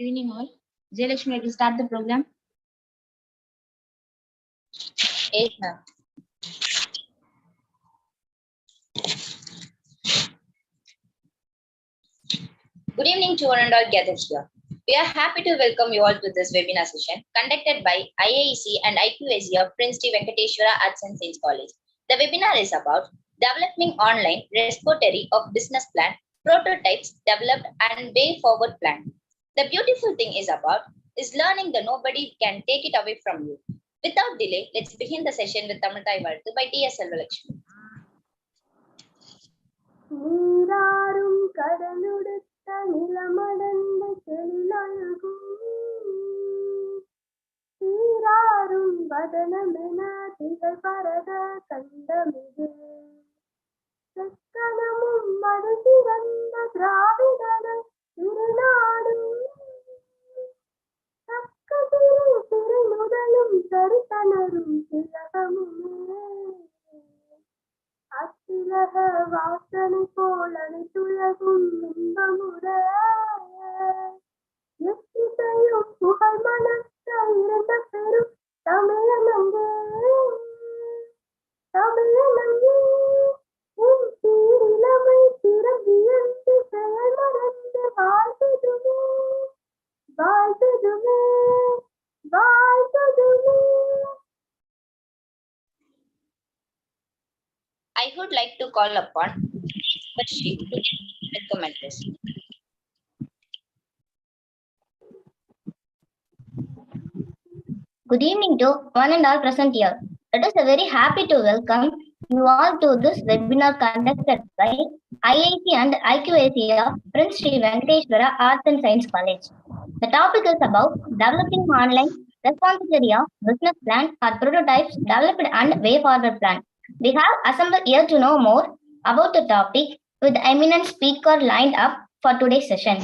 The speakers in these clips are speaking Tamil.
Good evening all. Jayalakshmi will start the program. Yes, ma'am. Good evening to one and all gathered here. We are happy to welcome you all to this webinar session conducted by IIC and IQAC of Prince T. Venkateswara Arts and Science College. The webinar is about developing online repository of business plan, prototypes developed and way forward plan. The beautiful thing is learning that nobody can take it away from you. Without delay, let's begin the session with Tamil Thai Varthu by T.S. Selvalakshmi. நீராறும் கடலுடுத்த நிலமடந்த செழிலழகும் சீராறும் வதனமென திகழ் பரத கண்டமிகு செக்கனமும் மது சிறந்த திராவிடன திருநாடும் தக்க திரு முதலும் சரித்தனரும் திலகமுமே அத்திலக வாசனை போல் அனைத்துலகும் இன்பமுற எத்திசையும் புகழ் மணக்க இருந்த பெரும் தமிழனங்கே உன் சீரிலமை திறவியந்து செயல் மறந்து வாழ்த்துதுமே வாழ்த்துதுமே வாழ்த்துதுமே. I would like to call upon Bashir to recommend this. Good evening to one and all present here. It is a very happy to welcome you all to this webinar conducted by IIC and IQAC of Prince Sri Venkateswara Arts and Science College. The topic is about developing online repository of business plan or prototypes developed and way forward plan. We have assembled here to know more about the topic with the eminent speaker lined up for today's session.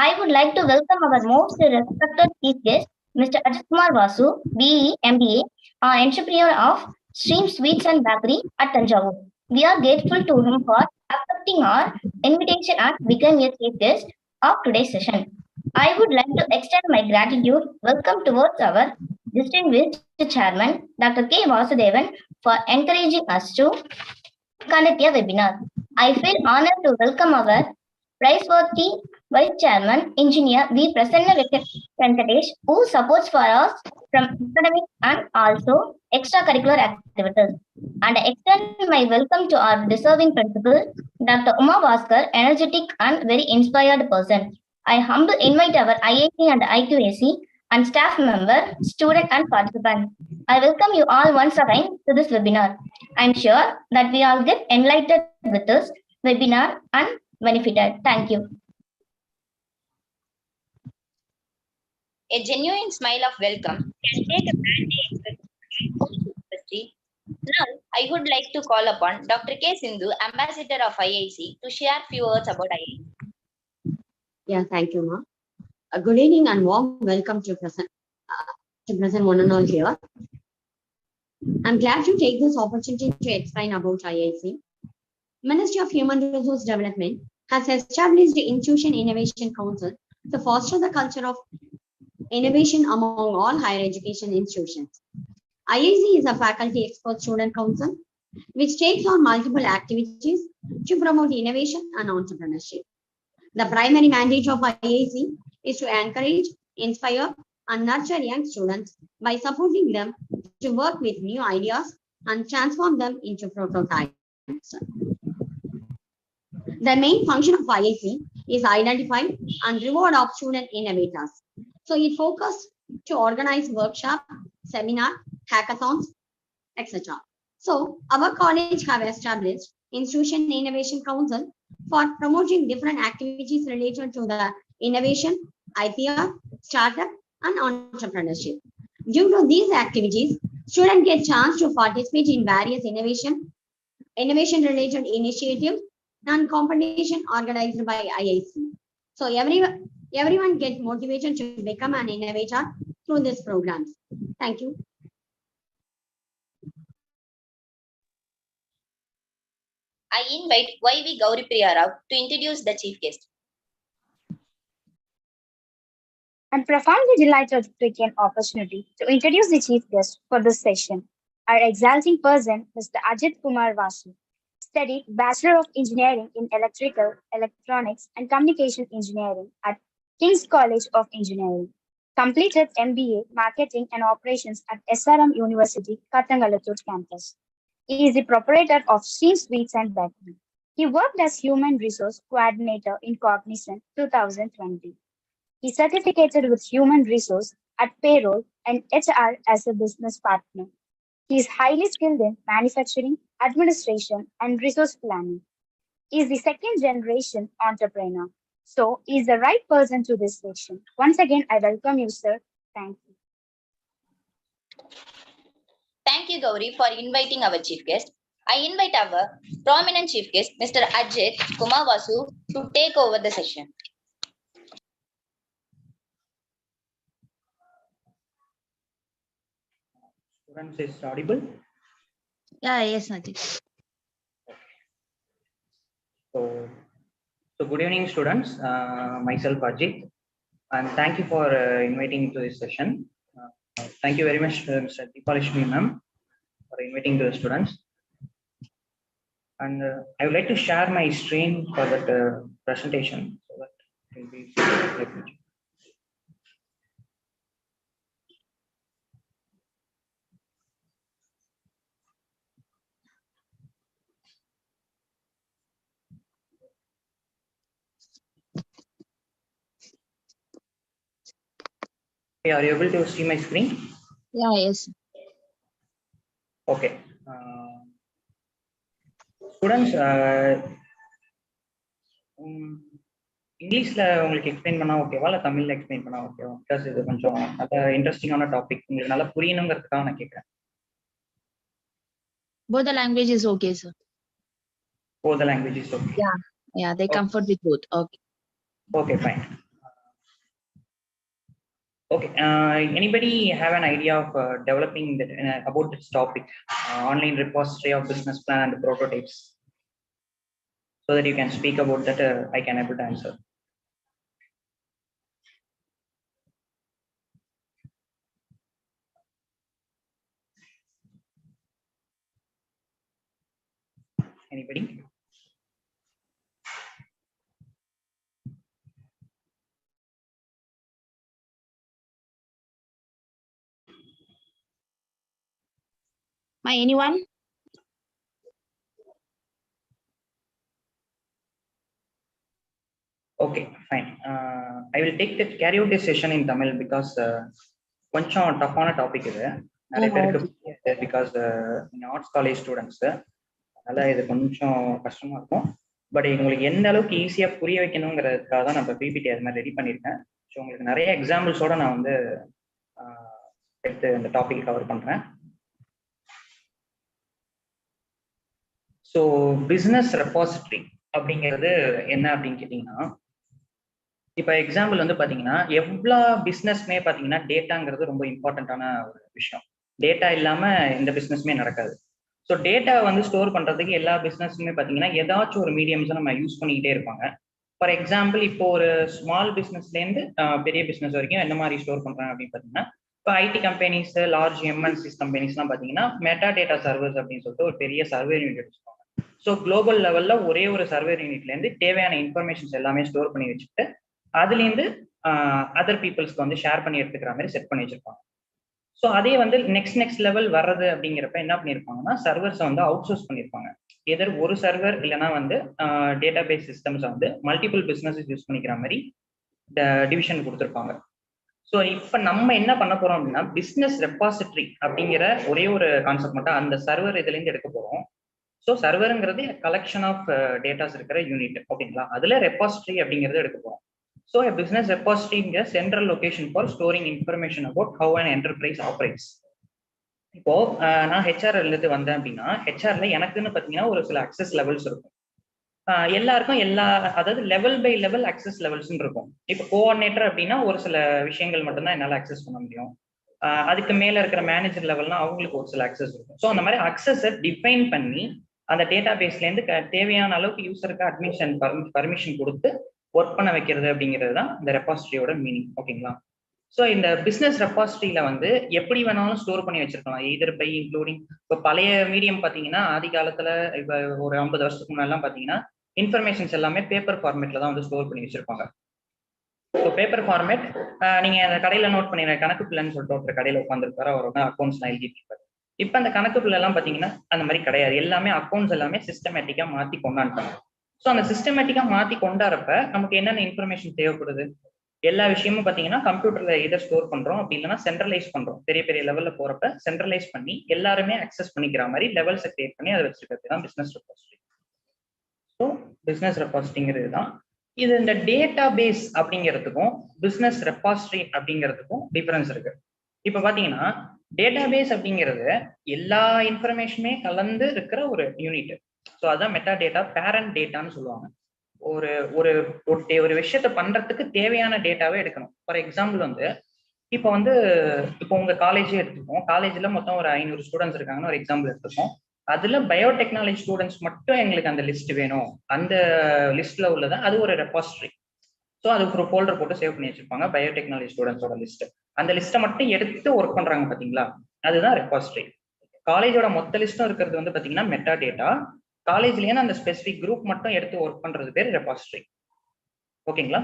I would like to welcome our most respected chief guest, Mr. Ajit Kumar Vasu, BE, MBA, entrepreneur of Stream Sweets and Bakery at Tanjavur. We are grateful to him for accepting our invitation and becoming a chief guest of today's session. I would like to extend my gratitude, welcome towards our distinguished chairman, Dr. K. Vasudevan, for encouraging us to conduct a webinar. I feel honored to welcome our praiseworthy Vice Chairman, Engineer V. Prasanna Venkatesh, who supports for us from academic and also extracurricular activities. And I extend my welcome to our deserving principal, Dr. Uma Bhaskar, energetic and very inspired person. I humbly invite our IIC and IQAC and staff member, student and participant. I welcome you all once again to this webinar. I'm sure that we all get enlightened with this webinar and benefited. Thank you. A genuine smile of welcome can take a bad day. Now, I would like to call upon Dr. K. Sindhu, Ambassador of IIC, to share few words about IIC. Yeah, thank you, Ma. Good evening and warm welcome to present one and all here. I'm glad to take this opportunity to explain about IIC. Ministry of Human Resource Development has established the Institution Innovation Council to foster the culture of innovation among all higher education institutions. IIC is a faculty expert student council which takes on multiple activities to promote innovation and entrepreneurship. The primary mandate of IIC is to encourage, inspire, and nurture young students by supporting them to work with new ideas and transform them into prototypes. The main function of IIC is identify and reward of student innovators. So it focuses to organize workshops, seminars, hackathons, etc. So our college have established Institution Innovation Council for promoting different activities related to the innovation, IPR, startup, and entrepreneurship. Due to these activities, students get chance to participate in various innovation-related initiatives and competition organized by IIC. So everyone gets motivated to become an innovator through these programs. Thank you. I invite Y.V. Gauri Priya Rao to introduce the chief guest. I'm profoundly delighted to take an opportunity to introduce the chief guest for this session. Our exalting person, Mr. Ajit Kumar Vasu, studied Bachelor of Engineering in Electrical, Electronics and Communication Engineering at King's College of Engineering. Completed MBA Marketing and Operations at SRM University, Kattangalattur campus. He is the proprietor of Sheen Sweets and Bakery. He worked as Human Resource Coordinator in Cognizant 2020. He certificated with Human Resource at Payroll and HR as a business partner. He is highly skilled in manufacturing, administration, and resource planning. He is the second generation entrepreneur. So he is the right person to this session. Once again, I welcome you, sir. Thank you. Thank you, Gauri, for inviting our chief guest. I invite our prominent chief guest, Mr. Ajit Kumar Vasu, to take over the session. Students, is audible? Yeah, yes, Ajit. So good evening, students. Myself Ajit, and thank you for inviting to this session. Thank you very much, Mr. Deepalishmi ma'am, for inviting the students. And I would like to share my screen for that presentation, so that it will be easy. Okay, are you able to see my screen? Yeah, yes. Okay. Students, இங்கிலீஷ்ல உங்களுக்கு எக்ஸ்பிளைன் பண்ணா ஓகேவா இல்ல தமிழ்ல எக்ஸ்பிளைன் பண்ணா ஓகேவா? பிகாஸ் இது கொஞ்சம் நல்ல இன்ட்ரெஸ்டிங்கான டாபிக், உங்களுக்கு நல்லா புரியணுங்கிறதுக்காக நான் கேட்கிறேன். Both the language is okay, sir. Both the languages okay. Yeah, they comfort with both. Okay. Okay, fine. Okay. Anybody have an idea of developing that, about this topic, online repository of business plan and prototypes, so that you can speak about that? I can able to answer. Anybody? Anyone? Okay, fine. I will take that, carry out this session in Tamil because கொஞ்சம் டஃப்பான டாபிக் இது. நிறைய பேருக்கு பிகாஸ் ஆர்ட்ஸ் காலேஜ் ஸ்டூடெண்ட்ஸ், அதனால இது கொஞ்சம் கஷ்டமா இருக்கும். பட் உங்களுக்கு எந்த அளவுக்கு ஈஸியா புரிய வைக்கணுங்கிறதுக்காக தான் நம்ம பிபிடி அது மாதிரி ரெடி பண்ணியிருக்கேன். ஸோ உங்களுக்கு நிறைய எக்ஸாம்பிள்ஸோட நான் வந்து எடுத்து இந்த டாபிக் கவர் பண்றேன். ஸோ பிஸ்னஸ் ரெபாசிட்டரி அப்படிங்கிறது என்ன அப்படின்னு கேட்டீங்கன்னா, இப்போ எக்ஸாம்பிள் வந்து பாத்தீங்கன்னா எவ்வளோ பிஸ்னஸ்மே பாத்தீங்கன்னா டேட்டாங்கிறது ரொம்ப இம்பார்ட்டன்டான ஒரு விஷயம். டேட்டா இல்லாம எந்த பிஸ்னஸ்மே நடக்காது. ஸோ டேட்டா வந்து ஸ்டோர் பண்றதுக்கு எல்லா பிஸ்னஸுமே பாத்தீங்கன்னா ஏதாச்சும் ஒரு மீடியம்ஸை நம்ம யூஸ் பண்ணிக்கிட்டே இருப்பாங்க. ஃபார் எக்ஸாம்பிள் இப்போ ஒரு ஸ்மால் பிஸ்னஸ்லேருந்து பெரிய பிஸ்னஸ் வரைக்கும் என்ன மாதிரி ஸ்டோர் பண்றாங்க அப்படின்னு பாத்தீங்கன்னா, இப்போ ஐடி கம்பெனிஸ், லார்ஜ் எம்என்சிஸ் கம்பெனிஸ்லாம் பாத்தீங்கன்னா மெட்டா டேட்டா சர்வர்ஸ் அப்படின்னு சொல்லிட்டு ஒரு பெரிய சர்வர் யூனிட் வச்சுருப்பாங்க. ஸோ குளோபல் லெவல்ல ஒரே ஒரு சர்வர் யூனிட்ல இருந்து தேவையான இன்ஃபர்மேஷன்ஸ் எல்லாமே ஸ்டோர் பண்ணி வச்சுட்டு அதுலேருந்து அதர் பீப்புள்ஸ்க்கு வந்து ஷேர் பண்ணி எடுத்துக்கிற மாதிரி செட் பண்ணி வச்சிருப்பாங்க. ஸோ அதே வந்து நெக்ஸ்ட் லெவல் வர்றது அப்படிங்கிறப்ப என்ன பண்ணியிருப்பாங்கன்னா, சர்வர்ஸை வந்து அவுட் சோர்ஸ் பண்ணியிருப்பாங்க. எதர் ஒரு சர்வர் இல்லைன்னா வந்து டேட்டா பேஸ் சிஸ்டம்ஸ் வந்து மல்டிபிள் பிஸ்னஸஸ் யூஸ் பண்ணிக்கிற மாதிரி டிவிஷன் கொடுத்துருப்பாங்க. ஸோ இப்போ நம்ம என்ன பண்ண போறோம் அப்படின்னா, பிஸ்னஸ் ரெபாசிட்டரி அப்படிங்கிற ஒரே ஒரு கான்செப்ட் மட்டும் அந்த சர்வர் இதுலேருந்து எடுக்க போறோம். ஸோ சர்வருங்கிறது கலெக்ஷன் ஆஃப் டேட்டாஸ் இருக்கிற யூனிட், ஓகேங்களா? அதுல ரெபாசிட்டரி அப்படிங்கிறது எடுக்க போறோம். So a business repository is a central location for storing information about how an enterprise operates. இப்போ நான் ஹெச்ஆர்ல இருந்து வந்தேன் அப்படின்னா, ஹெச்ஆர்ல எனக்குன்னு பார்த்தீங்கன்னா ஒரு சில அக்சஸ் லெவல்ஸ் இருக்கும். எல்லாருக்கும் அதாவது level by level access levels இருக்கும். இப்போ கோஆர்டினேட்டர் அப்படின்னா ஒரு சில விஷயங்கள் மட்டும்தான் என்னால் அக்சஸ் பண்ண முடியும். அதுக்கு மேல இருக்கிற மேனேஜர் லெவல்னா அவங்களுக்கு ஒரு சில அக்சஸ் இருக்கும். ஸோ அந்த மாதிரி அக்சஸை டிஃபைன் பண்ணி அந்த டேட்டா பேஸ்லேருந்து தேவையான அளவுக்கு யூசருக்கு அட்மிஷன் பர்மிஷன் கொடுத்து ஒர்க் பண்ண வைக்கிறது அப்படிங்கிறது தான் இந்த ரெபாசிட்டரியோட மீனிங், ஓகேங்களா? ஸோ இந்த பிஸ்னஸ் ரெபாசிட்டரியில வந்து எப்படி வேணாலும் ஸ்டோர் பண்ணி வச்சிருக்கலாம், எதர் பை இன்க்ளூடிங். இப்போ பழைய மீடியம் பார்த்தீங்கன்னா ஆதி காலத்துல இப்போ ஒரு 50 வருஷத்துக்கு முன்னாடிலாம் பார்த்தீங்கன்னா இன்ஃபர்மேஷன்ஸ் எல்லாமே பேப்பர் ஃபார்மேட்ல தான் வந்து ஸ்டோர் பண்ணி வச்சிருப்பாங்க. ஸோ பேப்பர் ஃபார்மேட் நீங்க அந்த கடையில நோட் பண்ணிடுற கணக்கு பிள்ளைன்னு சொல்லிட்டு ஒருத்தர் கடையில உட்காந்துருப்பாரு, அவரோட அக்கௌண்ட்ஸ்லாம் எழுதிட்டு இருப்பாரு. இப்போ அந்த கணக்கு பிள்ளை எல்லாம் பார்த்தீங்கன்னா அந்த மாதிரி கிடையாது, எல்லாமே அக்கௌண்ட்ஸ் எல்லாமே சிஸ்டமேட்டிக்கா மாத்தி கொண்டாண்டாங்க. ஸோ அந்த சிஸ்டமேட்டிக்கா மாத்தி கொண்டாடுறப்ப நமக்கு என்னென்ன இன்ஃபர்மேஷன் தேவைப்படுது, எல்லா விஷயமும் பார்த்தீங்கன்னா கம்ப்யூட்டர்ல இதை ஸ்டோர் பண்றோம், அப்படி இல்லைன்னா சென்ட்ரலைஸ் பண்றோம். பெரிய பெரிய லெவல்ல போறப்ப சென்ட்ரலைஸ் பண்ணி எல்லாருமே அக்சஸ் பண்ணிக்கிற மாதிரி லெவல்ஸை கிரியேட் பண்ணி அதை வச்சிருக்கிறது தான் பிசினஸ் ரெபாசிட்டரி. ஸோ பிசினஸ் ரெபாசிட்டரிங்கிறது தான் இது. இந்த டேட்டா பேஸ் அப்படிங்கிறதுக்கும் பிசினஸ் ரெபாசிட்டரி அப்படிங்கிறதுக்கும் டிஃபரன்ஸ் இருக்கு. இப்போ பாத்தீங்கன்னா டேட்டா பேஸ் அப்படிங்கிறது எல்லா இன்ஃபர்மேஷனுமே கலந்து இருக்கிற ஒரு யூனிட். ஸோ அதான் மெட்டா டேட்டா, பேரண்ட் டேட்டான்னு சொல்லுவாங்க. ஒரு ஒரு ஒரு விஷயத்த பண்றதுக்கு தேவையான டேட்டாவே எடுக்கணும். ஃபார் எக்ஸாம்பிள் வந்து இப்போ உங்க காலேஜே எடுத்துப்போம். காலேஜ்ல மொத்தம் ஒரு 500 ஸ்டூடெண்ட்ஸ் இருக்காங்கன்னு ஒரு எக்ஸாம்பிள் எடுத்துப்போம். அதுல பயோடெக்னாலஜி ஸ்டூடெண்ட்ஸ் மட்டும் எங்களுக்கு அந்த லிஸ்ட் வேணும், அந்த லிஸ்ட்ல உள்ளதா அது ஒரு ரெபாசிட்டரி. ஸோ அதுக்கு ஒரு ஃபோல்டர் போட்டு சேவ் பண்ணி வச்சிருப்பாங்க பயோடெக்னாலஜி ஸ்டூடெண்ட்ஸோட லிஸ்ட். அந்த லிஸ்ட்டை மட்டும் எடுத்து ஒர்க் பண்றாங்க பாத்தீங்களா, அதுதான் ரெபாசிட்டரி. காலேஜோட மொத்த லிஸ்ட்டும் இருக்கிறது வந்து பாத்தீங்கன்னா மெட்டா டேட்டா. காலேஜ்லயே அந்த ஸ்பெசிபிக் குரூப் மட்டும் எடுத்து ஒர்க் பண்றது பேர் ரெபாசிட்டரி. ஓகேங்களா?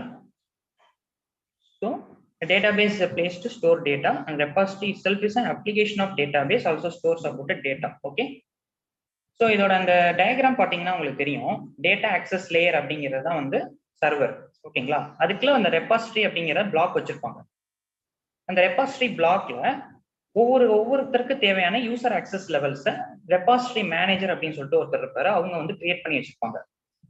So database is a place to store data and repository itself is an application of database also stores about the data. Okay, so இதோட அந்த டயக்ராம் பார்த்தீங்கன்னா உங்களுக்கு தெரியும். டேட்டா ஆக்சஸ் லேயர் அப்படிங்கிறது தான் வந்து சர்வர். ஓகேங்களா? அதுக்குள்ள அந்த ரெபாசிட்டரி அப்படிங்கிற பிளாக் வச்சிருப்பாங்க. அந்த ரெபாசிட்டரி பிளாக்ல ஒவ்வொருத்தருக்கு தேவையான யூசர் ஆக்சஸ் லெவல்ஸை ரெபாசிட்டரி மேனேஜர் அப்படின்னு சொல்லிட்டு ஒருத்தர் இருப்பாரு, அவங்க வந்து கிரியேட் பண்ணி வச்சிருப்பாங்க.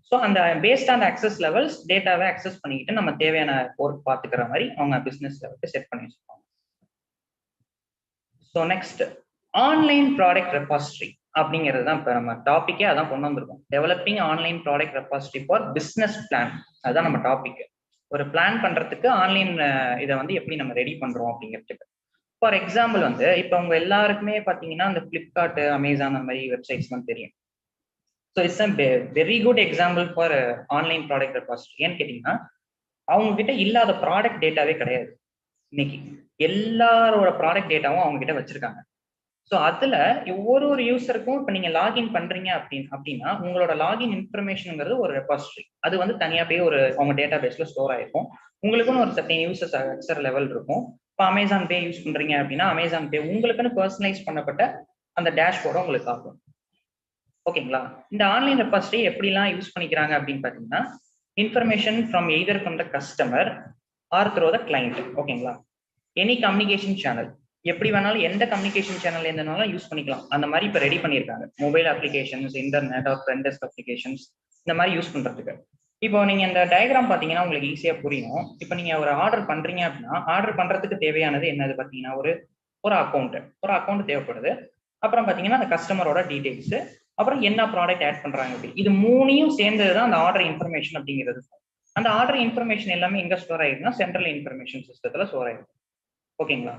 ஸோ அந்த பேஸ்ட் ஆன் ஆக்சஸ் லெவல்ஸ் டேட்டாவை ஆக்சஸ் பண்ணிக்கிட்டு நம்ம தேவையான ஒர்க் பார்த்துக்கிற மாதிரி அவங்க பிசினஸ் லெவலுக்கு செட் பண்ணி வச்சிருப்பாங்க. So next online product repository அப்படிங்கிறது தான் இப்போ நம்ம டாப்பிக்கே அதான் கொண்டு வந்திருக்கோம். Developing online product repository for business plan, அதுதான் நம்ம டாபிக். ஒரு பிளான் பண்றதுக்கு ஆன்லைன் இதை வந்து எப்படி நம்ம ரெடி பண்றோம் அப்படிங்கிறதுக்கு. ஃபார் எக்ஸாம்பிள் வந்து இப்போ உங்க எல்லாருக்குமே பார்த்தீங்கன்னா இந்த ஃபிளிப்கார்ட், அமேசான் அந்த மாதிரி வெப்சைட்ஸ் வந்து தெரியும். So it's a very good example for online product repository. ஏன்னு கேட்டீங்கன்னா அவங்க கிட்ட இல்லாத ப்ராடக்ட் டேட்டாவே கிடையாது. இன்னைக்கு எல்லாரோட ப்ராடக்ட் டேட்டாவும் அவங்க கிட்ட வச்சிருக்காங்க. ஸோ அதுல ஒரு யூசருக்கும் இப்போ நீங்க லாகின் பண்றீங்க அப்படின்னா உங்களோட லாகின் இன்ஃபர்மேஷனுங்கிறது ஒரு ரெபாசிட்டரி. அது வந்து தனியா போய் அவங்க டேட்டா பேஸ்ல ஸ்டோர் ஆயிருக்கும். உங்களுக்குன்னு ஒரு சர்டன் யூசர்ஸ் அக்சர் லெவல் இருக்கும். இப்போ அமேசான் பே யூஸ் பண்றீங்க அப்படின்னா அமேசான் பே உங்களுக்குன்னு பர்சனலைஸ் பண்ணப்பட்ட அந்த டேஷ்போர்டை உங்களுக்கு ஆகும். ஓகேங்களா? இந்த ஆன்லைன் ரெபாசிட்டரி எப்படிலாம் யூஸ் பண்ணிக்கிறாங்க அப்படின்னு பார்த்தீங்கன்னா information from either from the customer R through the client. ஓகேங்களா? எனி கம்யூனிகேஷன் சேனல், எப்படி வேணாலும் எந்த கம்யூனிகேஷன் சேனல் எந்தனாலும் யூஸ் பண்ணிக்கலாம். அந்த மாதிரி இப்போ ரெடி பண்ணியிருக்காங்க. Mobile applications, internet R front desk applications இந்த மாதிரி யூஸ் பண்றதுக்கு. இப்போ நீங்க இந்த டயக்ராம் பார்த்தீங்கன்னா உங்களுக்கு ஈஸியா புரியும். இப்போ நீங்க ஒரு ஆர்டர் பண்றீங்க அப்படின்னா ஆர்டர் பண்றதுக்கு தேவையானது என்னது பார்த்தீங்கன்னா ஒரு அக்கௌண்ட் தேவைப்படுது. அப்புறம் பார்த்தீங்கன்னா அந்த கஸ்டமரோட டீடைல்ஸ், அப்புறம் என்ன ப்ராடக்ட் ஆட் பண்றாங்க அப்படி, இது மூணையும் சேர்ந்தது தான் அந்த ஆர்டர் இன்ஃபர்மேஷன் அப்படிங்கிறது. அந்த ஆர்டர் இன்ஃபர்மேஷன் எல்லாமே எங்க ஸ்டோர் ஆயிருக்குன்னா சென்ட்ரல் இன்ஃபர்மேஷன் சிஸ்டத்துல ஸ்டோர் ஆயிருக்கு. ஓகேங்களா?